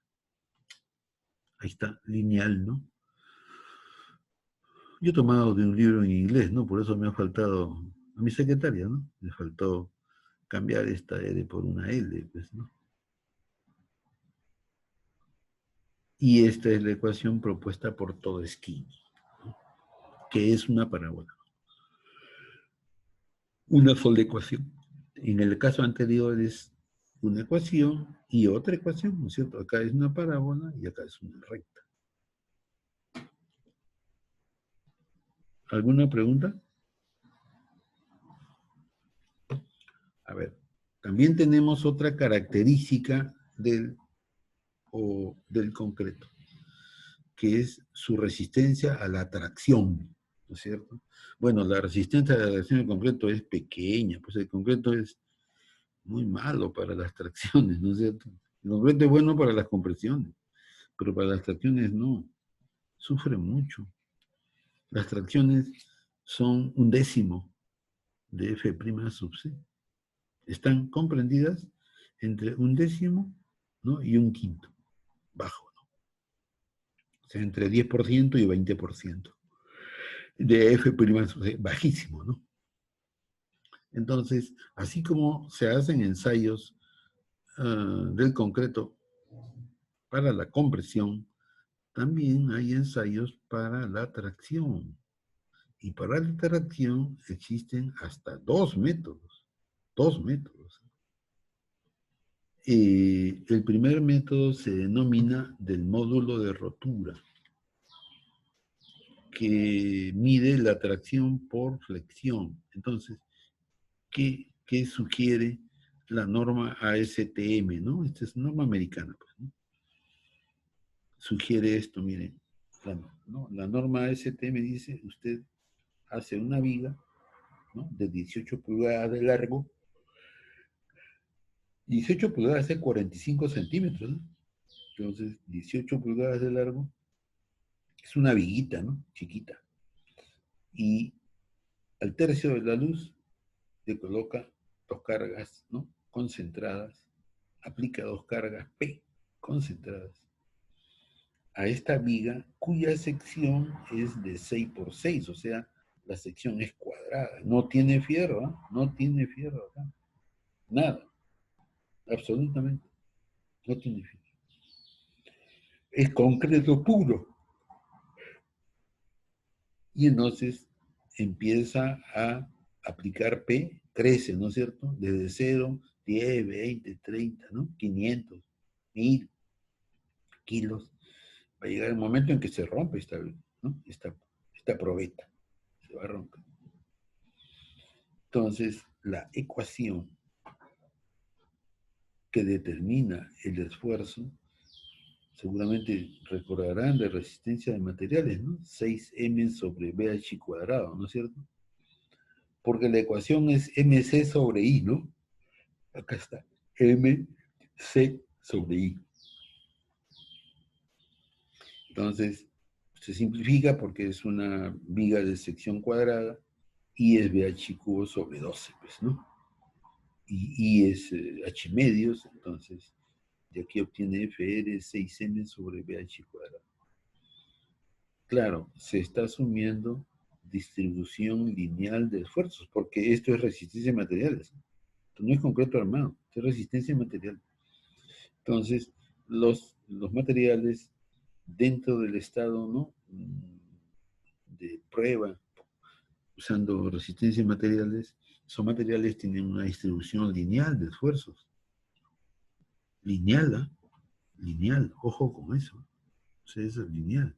Ahí está, lineal, ¿no? Yo he tomado de un libro en inglés, ¿no? Por eso me ha faltado, a mi secretaria, ¿no? Me faltó cambiar esta R por una L, pues, ¿no? Y esta es la ecuación propuesta por Todeschini, ¿no?, que es una parábola. Una sola ecuación. En el caso anterior es una ecuación y otra ecuación, ¿no es cierto? Acá es una parábola y acá es una recta. ¿Alguna pregunta? A ver, también tenemos otra característica del concreto, que es su resistencia a la atracción, ¿no es cierto? Bueno, la resistencia a la atracción del concreto es pequeña, pues el concreto es muy malo para las tracciones, ¿no es cierto? El concreto es bueno para las compresiones, pero para las tracciones no, sufre mucho. Las tracciones son 1/10 de F' sub C. Están comprendidas entre 1/10, ¿no?, y 1/5, bajo, ¿no? O sea, entre 10% y 20% de F' sub C, bajísimo, ¿no? Entonces, así como se hacen ensayos del concreto para la compresión, también hay ensayos para la tracción. Y para la tracción existen hasta 2 métodos. 2 métodos. El primer método se denomina del módulo de rotura, que mide la tracción por flexión. Entonces, ¿qué sugiere la norma ASTM, ¿no? Esta es norma americana, pues, ¿no? Sugiere esto, miren. La norma ASTM dice, usted hace una viga, ¿no?, de 18 pulgadas de largo. 18 pulgadas es 45 centímetros, ¿no? Entonces, 18 pulgadas de largo es una viguita, ¿no?, chiquita. Y al tercio de la luz le coloca 2 cargas, ¿no?, concentradas. Aplica 2 cargas P concentradas a esta viga, cuya sección es de 6 por 6, o sea, la sección es cuadrada. No tiene fierro, ¿eh? No tiene fierro acá. Nada. Absolutamente. No tiene fierro. Es concreto puro. Y entonces empieza a aplicar P, crece, ¿no es cierto? Desde 0, 10, 20, 30, ¿no? 500, 1000 kilos. Va a llegar el momento en que se rompe esta, ¿no?, esta probeta. Se va a romper. Entonces, la ecuación que determina el esfuerzo, seguramente recordarán, de resistencia de materiales, ¿no? 6m sobre BH cuadrado, ¿no es cierto? Porque la ecuación es mc sobre i, ¿no? Acá está, mc sobre i. Entonces, se simplifica porque es una viga de sección cuadrada y es BH cubo sobre 12, pues, ¿no? Y es H medios, entonces de aquí obtiene FR 6m sobre BH cuadrado. Claro, se está asumiendo distribución lineal de esfuerzos, porque esto es resistencia de materiales. Esto no es concreto armado, esto es resistencia de materiales. Entonces, los materiales dentro del estado, ¿no?, de prueba, usando resistencia de materiales, son materiales que tienen una distribución lineal de esfuerzos. Lineal, ¿eh? Lineal, ojo con eso. O sea, eso es lineal.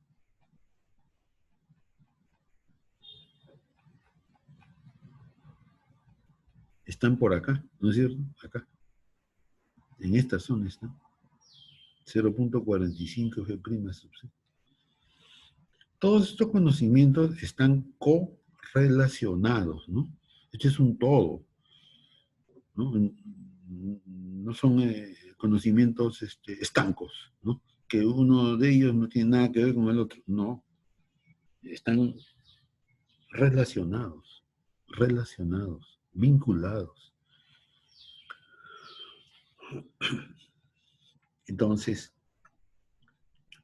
Están por acá, ¿no es cierto? Acá. En esta zona están. 0.45 G' sub C. Todos estos conocimientos están correlacionados, ¿no? Este es un todo, ¿no? No son conocimientos estancos, ¿no? Que uno de ellos no tiene nada que ver con el otro. No. Están relacionados, vinculados. Entonces,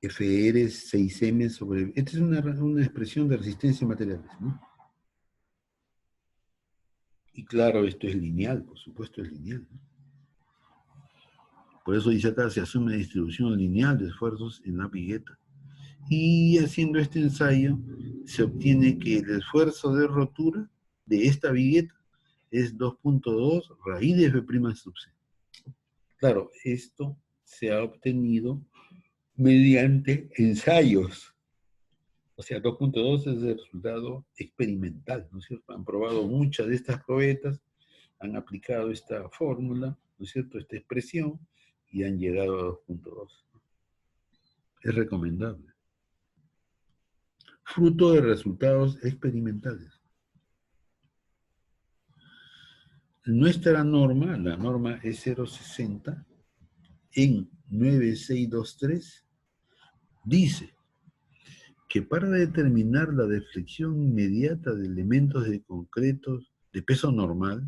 FR es 6m sobre... Esta es una expresión de resistencia a materiales, ¿no? Y claro, esto es lineal, por supuesto es lineal, ¿no? Por eso dice acá, se asume distribución lineal de esfuerzos en la vigueta. Y haciendo este ensayo, se obtiene que el esfuerzo de rotura de esta vigueta es 2.2 raíz de F' sub C. Claro, esto se ha obtenido mediante ensayos. O sea, 2.2 es el resultado experimental, ¿no es cierto? Han probado muchas de estas probetas, han aplicado esta fórmula, ¿no es cierto?, esta expresión, y han llegado a 2.2. Es recomendable. Fruto de resultados experimentales. Nuestra norma, la norma E060, en 9623, dice que para determinar la deflexión inmediata de elementos de concretos de peso normal,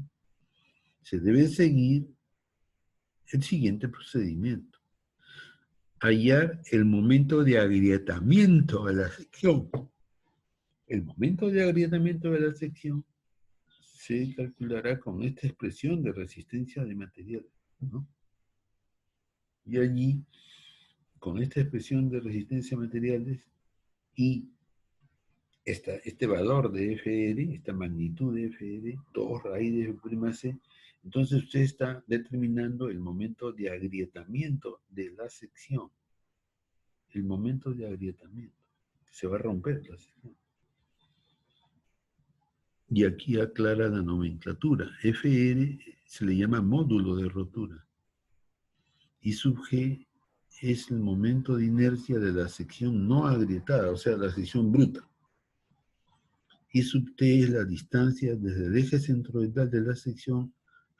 se debe seguir el siguiente procedimiento. Hallar el momento de agrietamiento de la sección. El momento de agrietamiento de la sección se calculará con esta expresión de resistencia de materiales, ¿no? Y allí, con esta expresión de resistencia a materiales y este valor de FR, esta magnitud de FR, 2 raíz de F', entonces usted está determinando el momento de agrietamiento de la sección. El momento de agrietamiento. Se va a romper la sección. Y aquí aclara la nomenclatura. FR se le llama módulo de rotura. Y sub G es el momento de inercia de la sección no agrietada, o sea, la sección bruta. Y sub T es la distancia desde el eje centroidal de la sección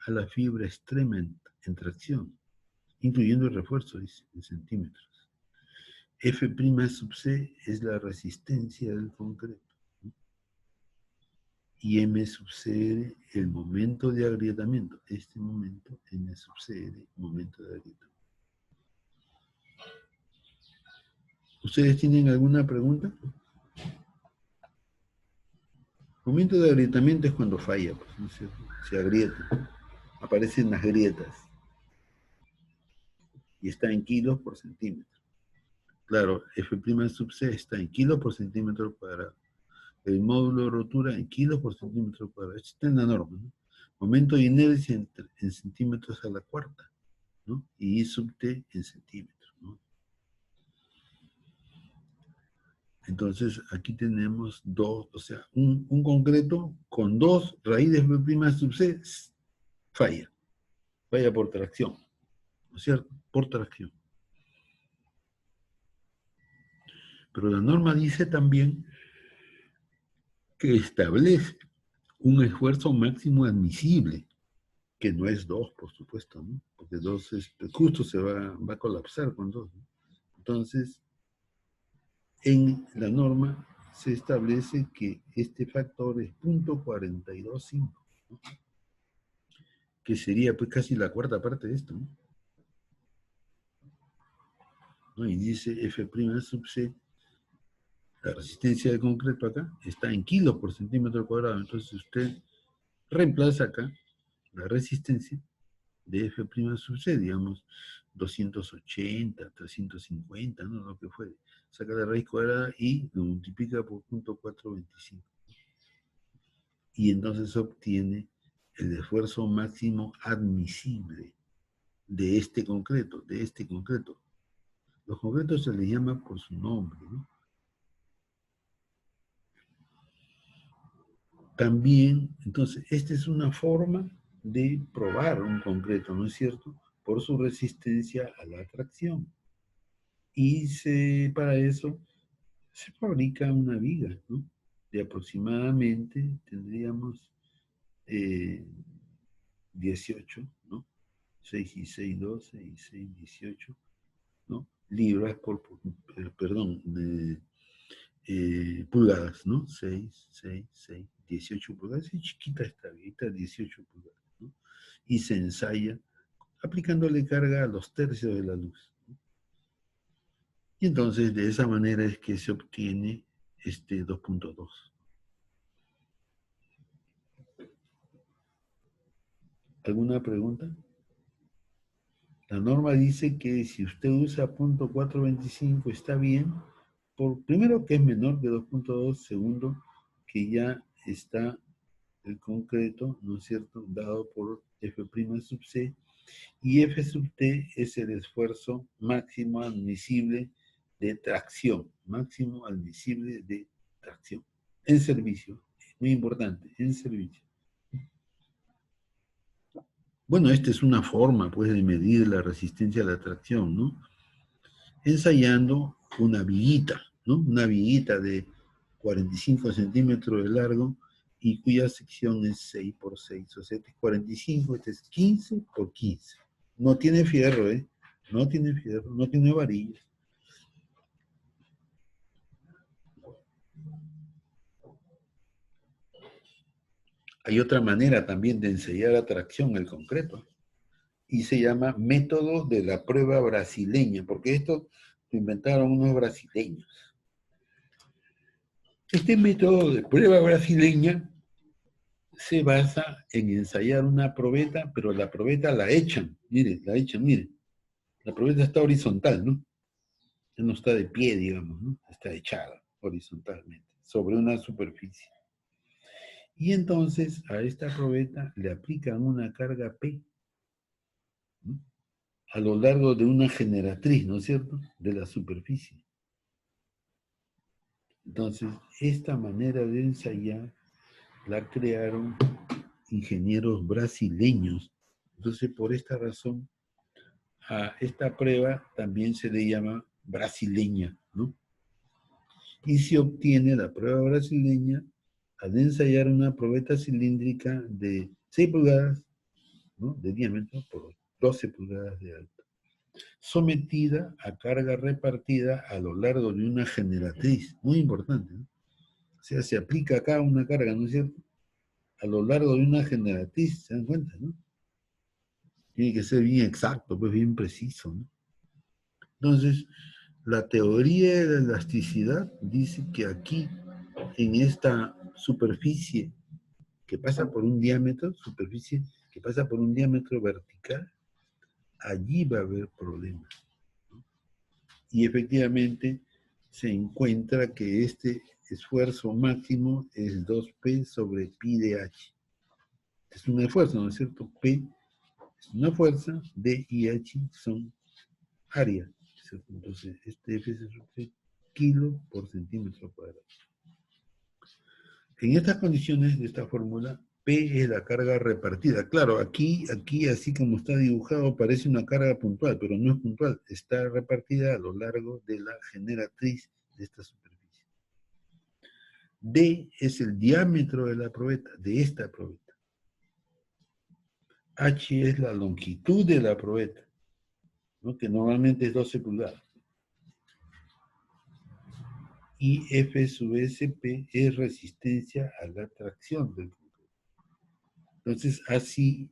a la fibra extrema en tracción, incluyendo el refuerzo, dice, en centímetros. F' sub C es la resistencia del concreto. Y M sub CR, el momento de agrietamiento. Este momento, M sub CR, momento de agrietamiento. ¿Ustedes tienen alguna pregunta? Momento de agrietamiento es cuando falla, pues, ¿no es cierto? Se agrieta. Aparecen las grietas. Y está en kilos por centímetro. Claro, F' sub C está en kilos por centímetro cuadrado. El módulo de rotura en kilos por centímetro cuadrado. Esto está en la norma, ¿no? Momento de inercia en centímetros a la cuarta, ¿no? Y I sub T en centímetros, ¿no? Entonces, aquí tenemos dos, o sea, un concreto con dos raíces F' sub C falla. Falla por tracción, ¿no es cierto? Por tracción. Pero la norma dice también que establece un esfuerzo máximo admisible, que no es 2, por supuesto, ¿no? Porque 2 justo se va a colapsar con 2, ¿no? Entonces, en la norma se establece que este factor es 0.425, ¿no? Que sería pues casi la cuarta parte de esto, ¿no? ¿No? Y dice F' sub C, la resistencia de concreto acá está en kilos por centímetro cuadrado. Entonces usted reemplaza acá la resistencia de F' sub C, digamos, 280, 350, ¿no? Lo que fuere. Saca la raíz cuadrada y lo multiplica por 0.425. Y entonces obtiene el esfuerzo máximo admisible de este concreto, Los concretos se les llama por su nombre, ¿no? También, entonces, esta es una forma de probar un concreto, ¿no es cierto? Por su resistencia a la tracción. Y para eso se fabrica una viga, ¿no? De aproximadamente, tendríamos 18, ¿no? 6 y 6, 12 y 6, 18, ¿no? Libras perdón, pulgadas, ¿no? 6, 6, 6, 18 pulgadas. Es chiquita esta viguita, 18 pulgadas, ¿no? Y se ensaya aplicándole carga a los tercios de la luz, ¿no? Y entonces de esa manera es que se obtiene este 2.2. ¿Alguna pregunta? La norma dice que si usted usa 0.425 está bien, primero que es menor que 2.2, segundo que ya está el concreto, ¿no es cierto?, dado por F' sub C, y F sub T es el esfuerzo máximo admisible de tracción, en servicio, muy importante, en servicio. Bueno, esta es una forma, pues, de medir la resistencia a la tracción, ¿no? Ensayando una viguita, ¿no? Una viguita de 45 centímetros de largo y cuya sección es 6 por 6, o sea, este es 45, este es 15 por 15. No tiene fierro, ¿eh? No tiene fierro, no tiene varillas. Hay otra manera también de ensayar la tracción, el concreto, y se llama método de la prueba brasileña, porque esto lo inventaron unos brasileños. Este método de prueba brasileña se basa en ensayar una probeta, pero la probeta la echan, miren. La probeta está horizontal, ¿no? Ya no está de pie, digamos, ¿no? Está echada horizontalmente sobre una superficie. Y entonces a esta probeta le aplican una carga P, ¿no?, a lo largo de una generatriz, ¿no es cierto?, de la superficie. Entonces, esta manera de ensayar la crearon ingenieros brasileños. Entonces, por esta razón, a esta prueba también se le llama brasileña, ¿no? Y se obtiene la prueba brasileña al ensayar una probeta cilíndrica de 6 pulgadas, ¿no?, de diámetro por 12 pulgadas de alto, sometida a carga repartida a lo largo de una generatriz. Muy importante, ¿no? O sea, se aplica acá una carga, ¿no es cierto?, a lo largo de una generatriz, ¿se dan cuenta, no? Tiene que ser bien exacto, pues bien preciso, ¿no? Entonces, la teoría de la elasticidad dice que aquí, en esta superficie que pasa por un diámetro, superficie que pasa por un diámetro vertical, allí va a haber problemas, ¿no? Y efectivamente se encuentra que este esfuerzo máximo es 2P sobre pi de H. Es un esfuerzo, ¿no es cierto? P es una fuerza, D y H son área, ¿cierto? Entonces, este F se sube kilo por centímetro cuadrado. En estas condiciones de esta fórmula, P es la carga repartida. Claro, aquí, así como está dibujado, parece una carga puntual, pero no es puntual. Está repartida a lo largo de la generatriz de esta superficie. D es el diámetro de la probeta, de esta probeta. H es la longitud de la probeta, ¿no?, que normalmente es 12 pulgadas. Y F sub SP es resistencia a la tracción del concreto. Entonces, así,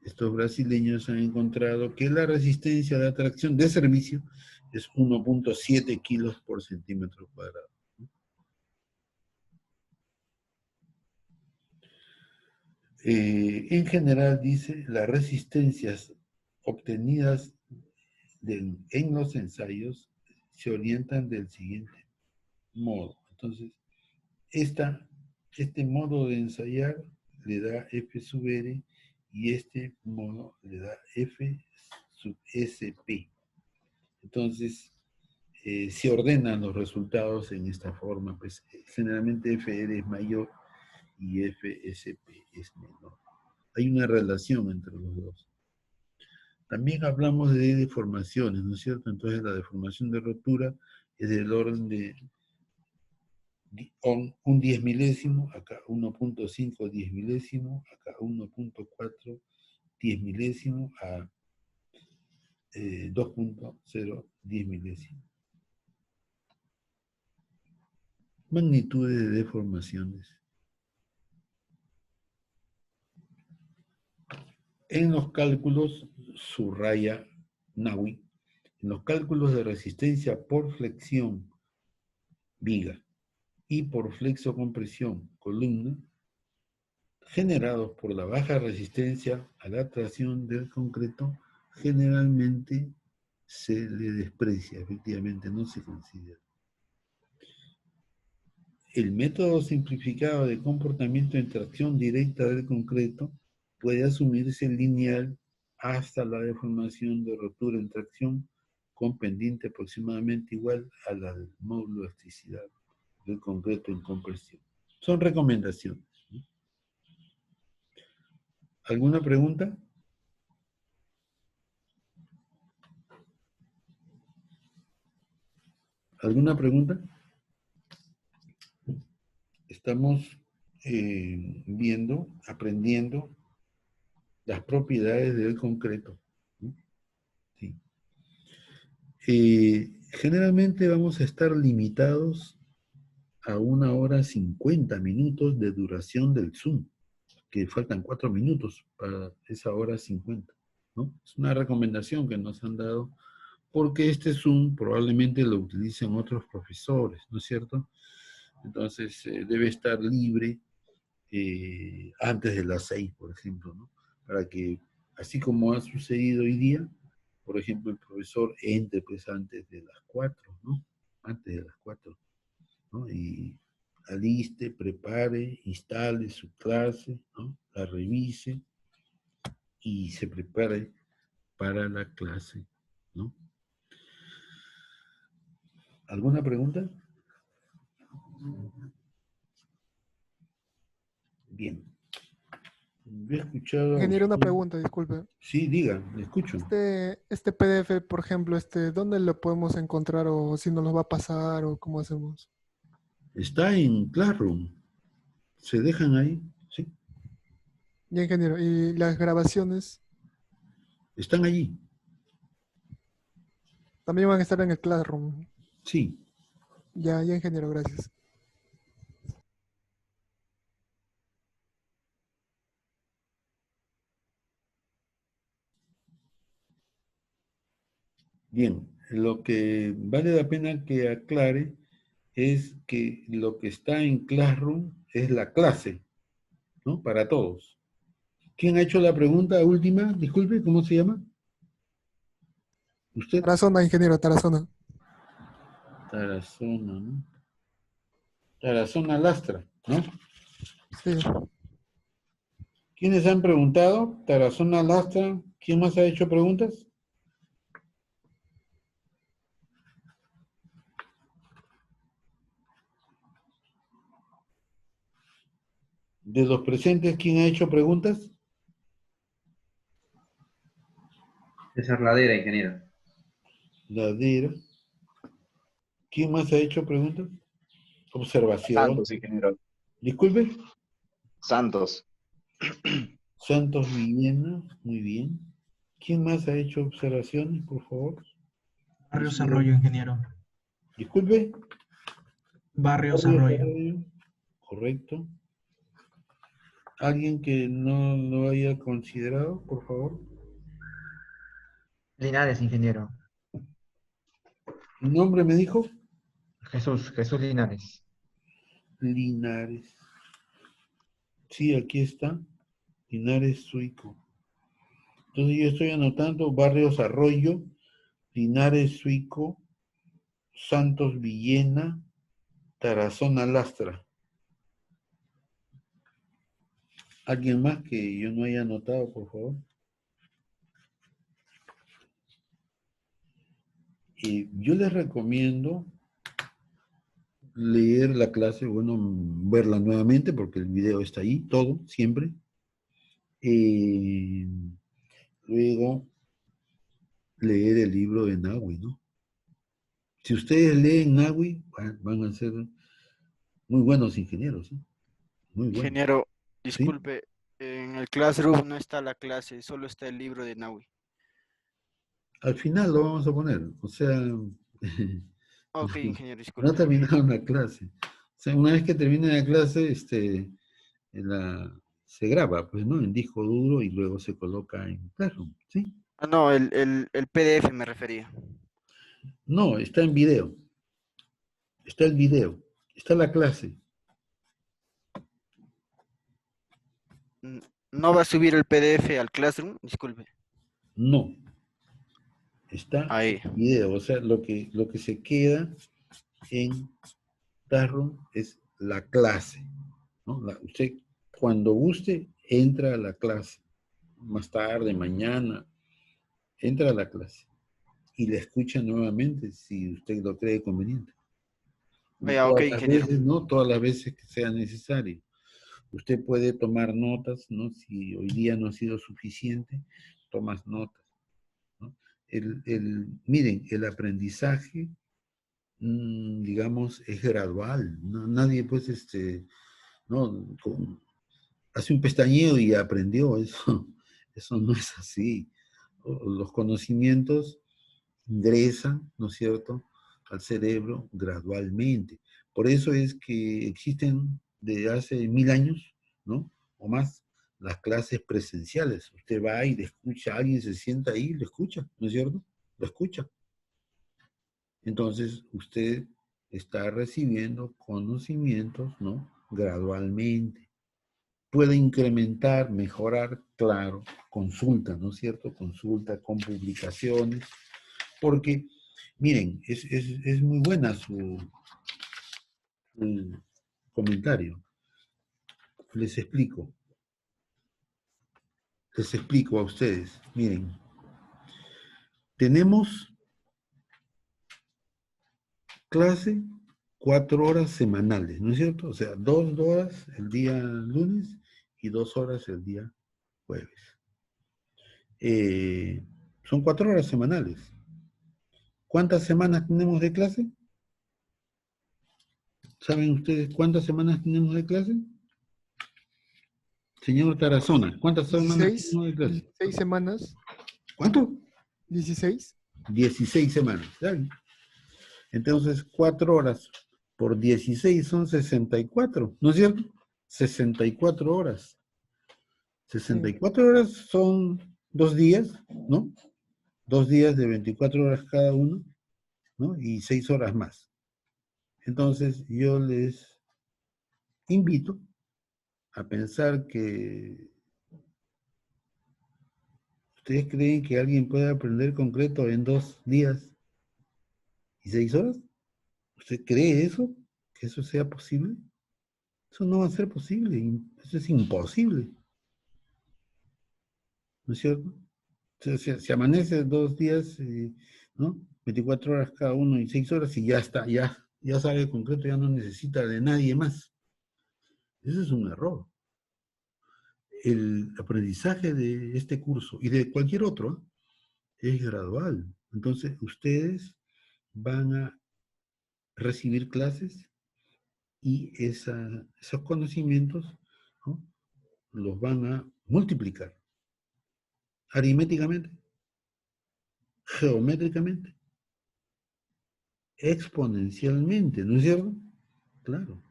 estos brasileños han encontrado que la resistencia a la tracción de servicio es 1.7 kilos por centímetro cuadrado. En general, dice, las resistencias obtenidas en los ensayos se orientan del siguiente modo. Entonces, este modo de ensayar le da F sub R y este modo le da F sub SP. Entonces, se ordenan los resultados en esta forma. Pues generalmente FR es mayor y FSP es menor. Hay una relación entre los dos. También hablamos de deformaciones, ¿no es cierto? Entonces la deformación de rotura es del orden de un 10 milésimo, acá 1.5 10 milésimo, acá 1.4 10 milésimo a 2.0 10 milésimo. Magnitudes de deformaciones. En los cálculos, subraya Nawi, en los cálculos de resistencia por flexión, viga, y por flexocompresión, columna, generados por la baja resistencia a la tracción del concreto, generalmente se le desprecia, efectivamente, no se considera. El método simplificado de comportamiento en tracción directa del concreto puede asumirse lineal hasta la deformación de rotura en tracción con pendiente aproximadamente igual a la del módulo de elasticidad del concreto en compresión. Son recomendaciones, ¿no? ¿Alguna pregunta? ¿Alguna pregunta? Estamos viendo, aprendiendo las propiedades del concreto, ¿no? Sí. Generalmente vamos a estar limitados a 1 hora 50 minutos de duración del Zoom, que faltan 4 minutos para esa hora 50, ¿no? Es una recomendación que nos han dado porque este Zoom probablemente lo utilicen otros profesores, ¿no es cierto? Entonces debe estar libre antes de las 6, por ejemplo, ¿no? Para que, así como ha sucedido hoy día, por ejemplo, el profesor entre pues antes de las 4, ¿no? Antes de las 4, ¿no? Y aliste, prepare, instale su clase, ¿no? La revise y se prepare para la clase, ¿no? ¿Alguna pregunta? Bien. Yo he escuchado... Ingeniero, una pregunta, disculpe. Sí, diga, le escucho. Este PDF, por ejemplo, ¿dónde lo podemos encontrar o si nos lo va a pasar o cómo hacemos? Está en Classroom. Se dejan ahí, ¿sí? Ya, ingeniero. ¿Y las grabaciones Están allí. también van a estar en el Classroom? Sí. Ya, ingeniero, gracias. Bien, lo que vale la pena que aclare es que lo que está en Classroom es la clase, ¿no? Para todos. ¿Quién ha hecho la pregunta última? Disculpe, ¿cómo se llama? ¿Usted? Tarazona, ingeniero, Tarazona. Tarazona, ¿no? Tarazona Lastra, ¿no? Sí. ¿Quiénes han preguntado? Tarazona Lastra. ¿Quién más ha hecho preguntas? De los presentes, ¿quién ha hecho preguntas? César Ladera, ingeniero. Ladera. ¿Quién más ha hecho preguntas? Observación. Santos, ingeniero. Disculpe. Santos. Santos Villena, muy bien. ¿Quién más ha hecho observaciones, por favor? Barrios Arroyo, ingeniero. Disculpe. Barrios Arroyo. Correcto. ¿Alguien que no lo haya considerado, por favor? Linares, ingeniero. ¿Nombre me dijo? Jesús Linares. Linares. Sí, aquí está. Linares Suico. Entonces yo estoy anotando Barrios Arroyo, Linares Suico, Santos Villena, Tarazona Lastra. ¿Alguien más que yo no haya anotado, por favor? Yo les recomiendo leer la clase, bueno, verla nuevamente porque el video está ahí, todo, siempre. Luego, leer el libro de Nahui, ¿no? Si ustedes leen Nahui, van a ser muy buenos ingenieros, ¿eh? Muy buenos. Ingeniero, ¿Sí? disculpe, en el Classroom no está la clase, solo está el libro de Nahui. Al final lo vamos a poner, o sea... Ok, ingeniero, No disculpe. ha terminado la clase. O sea, una vez que termine la clase, se graba, pues, ¿no? En disco duro y luego se coloca en Classroom, ¿sí? Ah, no, el PDF me refería. No, está en video. Está el video. Está la clase. ¿No va a subir el PDF al Classroom? Disculpe. No. Está ahí. el video. O sea, lo que se queda en Classroom es la clase, ¿no? Usted, cuando guste, entra a la clase. Más tarde, mañana, entra a la clase. Y la escucha nuevamente si usted lo cree conveniente. Vaya, ok, ingeniero. Veces, no todas las veces que sea necesario. Usted puede tomar notas, ¿no? Si hoy día no ha sido suficiente, tomas notas, ¿no? Miren, el aprendizaje, digamos, es gradual. ¿No? Nadie, pues, no, hace un pestañeo y aprendió. Eso no es así. Los conocimientos ingresan, ¿no es cierto?, al cerebro gradualmente. Por eso es que existen desde hace 1000 años, ¿no?, o más, las clases presenciales. Usted va y le escucha a alguien, se sienta ahí y lo escucha, ¿no es cierto? Lo escucha. Entonces, usted está recibiendo conocimientos, ¿no?, gradualmente. Puede incrementar, mejorar, claro, consulta, ¿no es cierto? Consulta con publicaciones, porque, miren, es muy buena su comentario. Les explico a ustedes. Miren, tenemos clase 4 horas semanales, ¿no es cierto? O sea, 2 horas el día lunes y 2 horas el día jueves. Son 4 horas semanales. ¿Cuántas semanas tenemos de clase? ¿Saben ustedes cuántas semanas tenemos de clase? Señor Tarazona, ¿cuántas semanas 16, tenemos de clase? 16 semanas. ¿Cuánto? 16. 16 semanas. ¿Saben? Entonces, 4 horas por 16 son 64, ¿no es cierto? 64 horas. 64 horas son 2 días, ¿no? 2 días de 24 horas cada uno, ¿no? Y 6 horas más. Entonces, yo les invito a pensar que ustedes creen que alguien puede aprender concreto en 2 días y 6 horas. ¿Usted cree eso? ¿Que eso sea posible? Eso no va a ser posible, eso es imposible. ¿No es cierto? Se amanece 2 días, ¿no? 24 horas cada uno y 6 horas y ya está, ya sabe concreto, ya no necesita de nadie más. Eso es un error. El aprendizaje de este curso y de cualquier otro es gradual. Entonces, ustedes van a recibir clases y esos conocimientos, ¿no?, los van a multiplicar aritméticamente, geométricamente, exponencialmente, ¿no es cierto? Claro.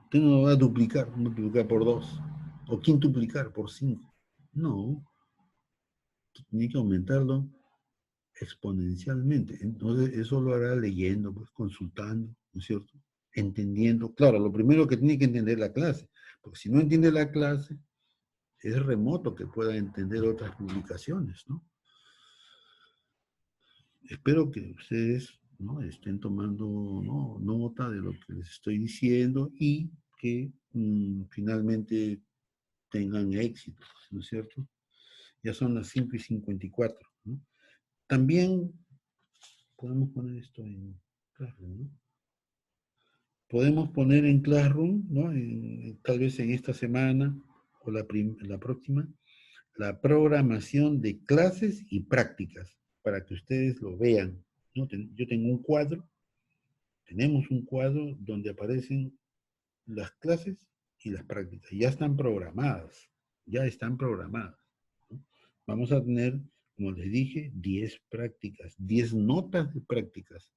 Usted no lo va a duplicar, multiplicar por 2, o quintuplicar por 5. No. Tiene que aumentarlo exponencialmente. Entonces, eso lo hará leyendo, pues, consultando, ¿no es cierto? Entendiendo. Claro, lo primero que tiene que entender la clase, porque si no entiende la clase, es remoto que pueda entender otras publicaciones, ¿no? Espero que ustedes, ¿no?, estén tomando, ¿no?, nota de lo que les estoy diciendo y que finalmente tengan éxito, ¿no es cierto? Ya son las 5:54, ¿no? También podemos poner esto en Classroom, ¿no? Podemos poner en Classroom, ¿no?, tal vez en esta semana o la próxima, la programación de clases y prácticas, para que ustedes lo vean, ¿no? Yo tengo un cuadro, tenemos un cuadro donde aparecen las clases y las prácticas. Ya están programadas, ¿no? Vamos a tener, como les dije, 10 prácticas, 10 notas de prácticas,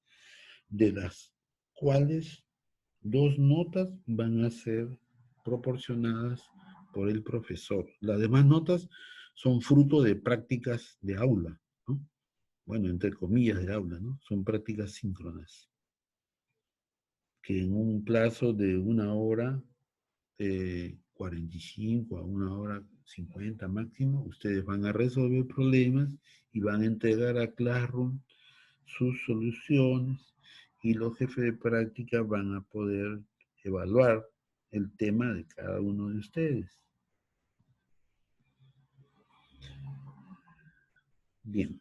de las cuales 2 notas van a ser proporcionadas por el profesor. Las demás notas son fruto de prácticas de aula, ¿no? Bueno, entre comillas de aula, ¿no? Son prácticas síncronas, que en un plazo de 1 hora 45 a 1 hora 50 máximo, ustedes van a resolver problemas y van a entregar a Classroom sus soluciones y los jefes de práctica van a poder evaluar el tema de cada uno de ustedes. Bien.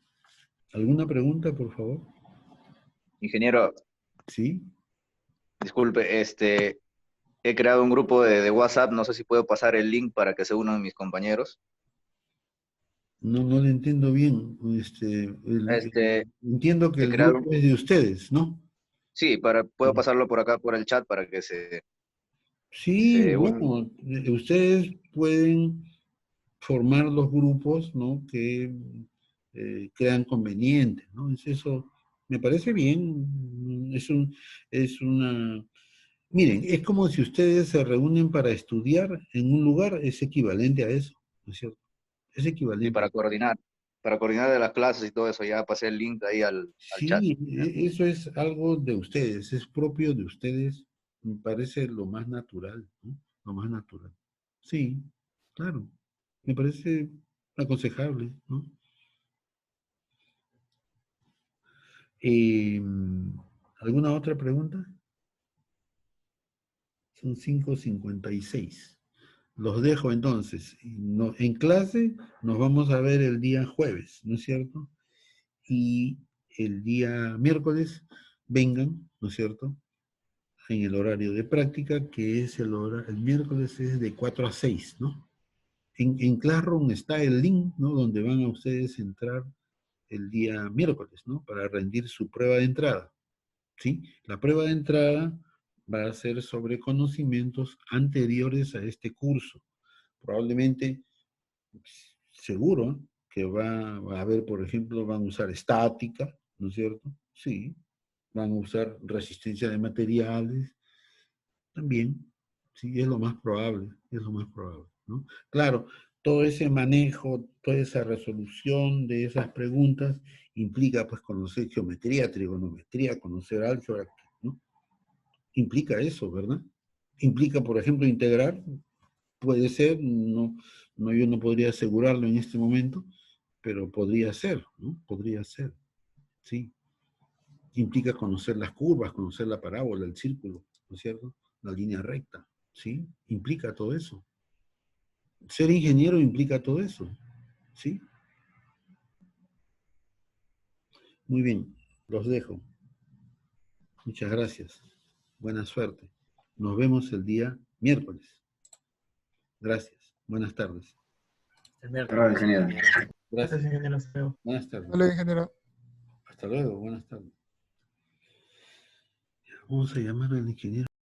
¿Alguna pregunta, por favor? Ingeniero. Sí. Disculpe, he creado un grupo de WhatsApp, no sé si puedo pasar el link para que se unan mis compañeros. No le entiendo bien. Entiendo que el grupo es de ustedes, ¿no? Sí, puedo pasarlo por acá, por el chat, para que se... Sí, bueno, ustedes pueden formar los grupos, ¿no?, que crean convenientes, ¿no? Eso me parece bien. Miren, es como si ustedes se reúnen para estudiar en un lugar, es equivalente a eso, ¿no es cierto? Es equivalente. Sí, para coordinar de las clases y todo eso, ya pasé el link ahí al chat. Sí, eso es algo de ustedes, es propio de ustedes, me parece lo más natural, ¿no? Lo más natural. Sí, claro, me parece aconsejable, ¿no? ¿Alguna otra pregunta? Son 5:56. Los dejo entonces. En clase nos vamos a ver el día jueves, ¿no es cierto? Y el día miércoles vengan, ¿no es cierto?, en el horario de práctica, que es el miércoles es de 4 a 6, ¿no? En Classroom está el link, ¿no? Donde van a ustedes entrar el día miércoles, ¿no? Para rendir su prueba de entrada, ¿sí? La prueba de entrada va a ser sobre conocimientos anteriores a este curso. Probablemente, seguro, que va a haber, por ejemplo, van a usar estática, ¿no es cierto? Sí. Van a usar resistencia de materiales, también. Sí, es lo más probable, ¿no? Claro, todo ese manejo, toda esa resolución de esas preguntas implica, pues, conocer geometría, trigonometría, conocer álgebra, ¿no? Implica eso, ¿verdad? Implica, por ejemplo, integrar, puede ser, yo no podría asegurarlo en este momento, pero podría ser, ¿no? Podría ser, sí. Implica conocer las curvas, conocer la parábola, el círculo, ¿no es cierto? La línea recta, ¿sí? Implica todo eso. Ser ingeniero implica todo eso, ¿sí? Muy bien, los dejo. Muchas gracias. Buena suerte. Nos vemos el día miércoles. Gracias. Buenas tardes. Gracias, ingeniero. Gracias, ingeniero. Hasta luego. Buenas tardes. Hasta luego, ingeniero. Hasta luego, buenas tardes. Vamos a llamar al ingeniero.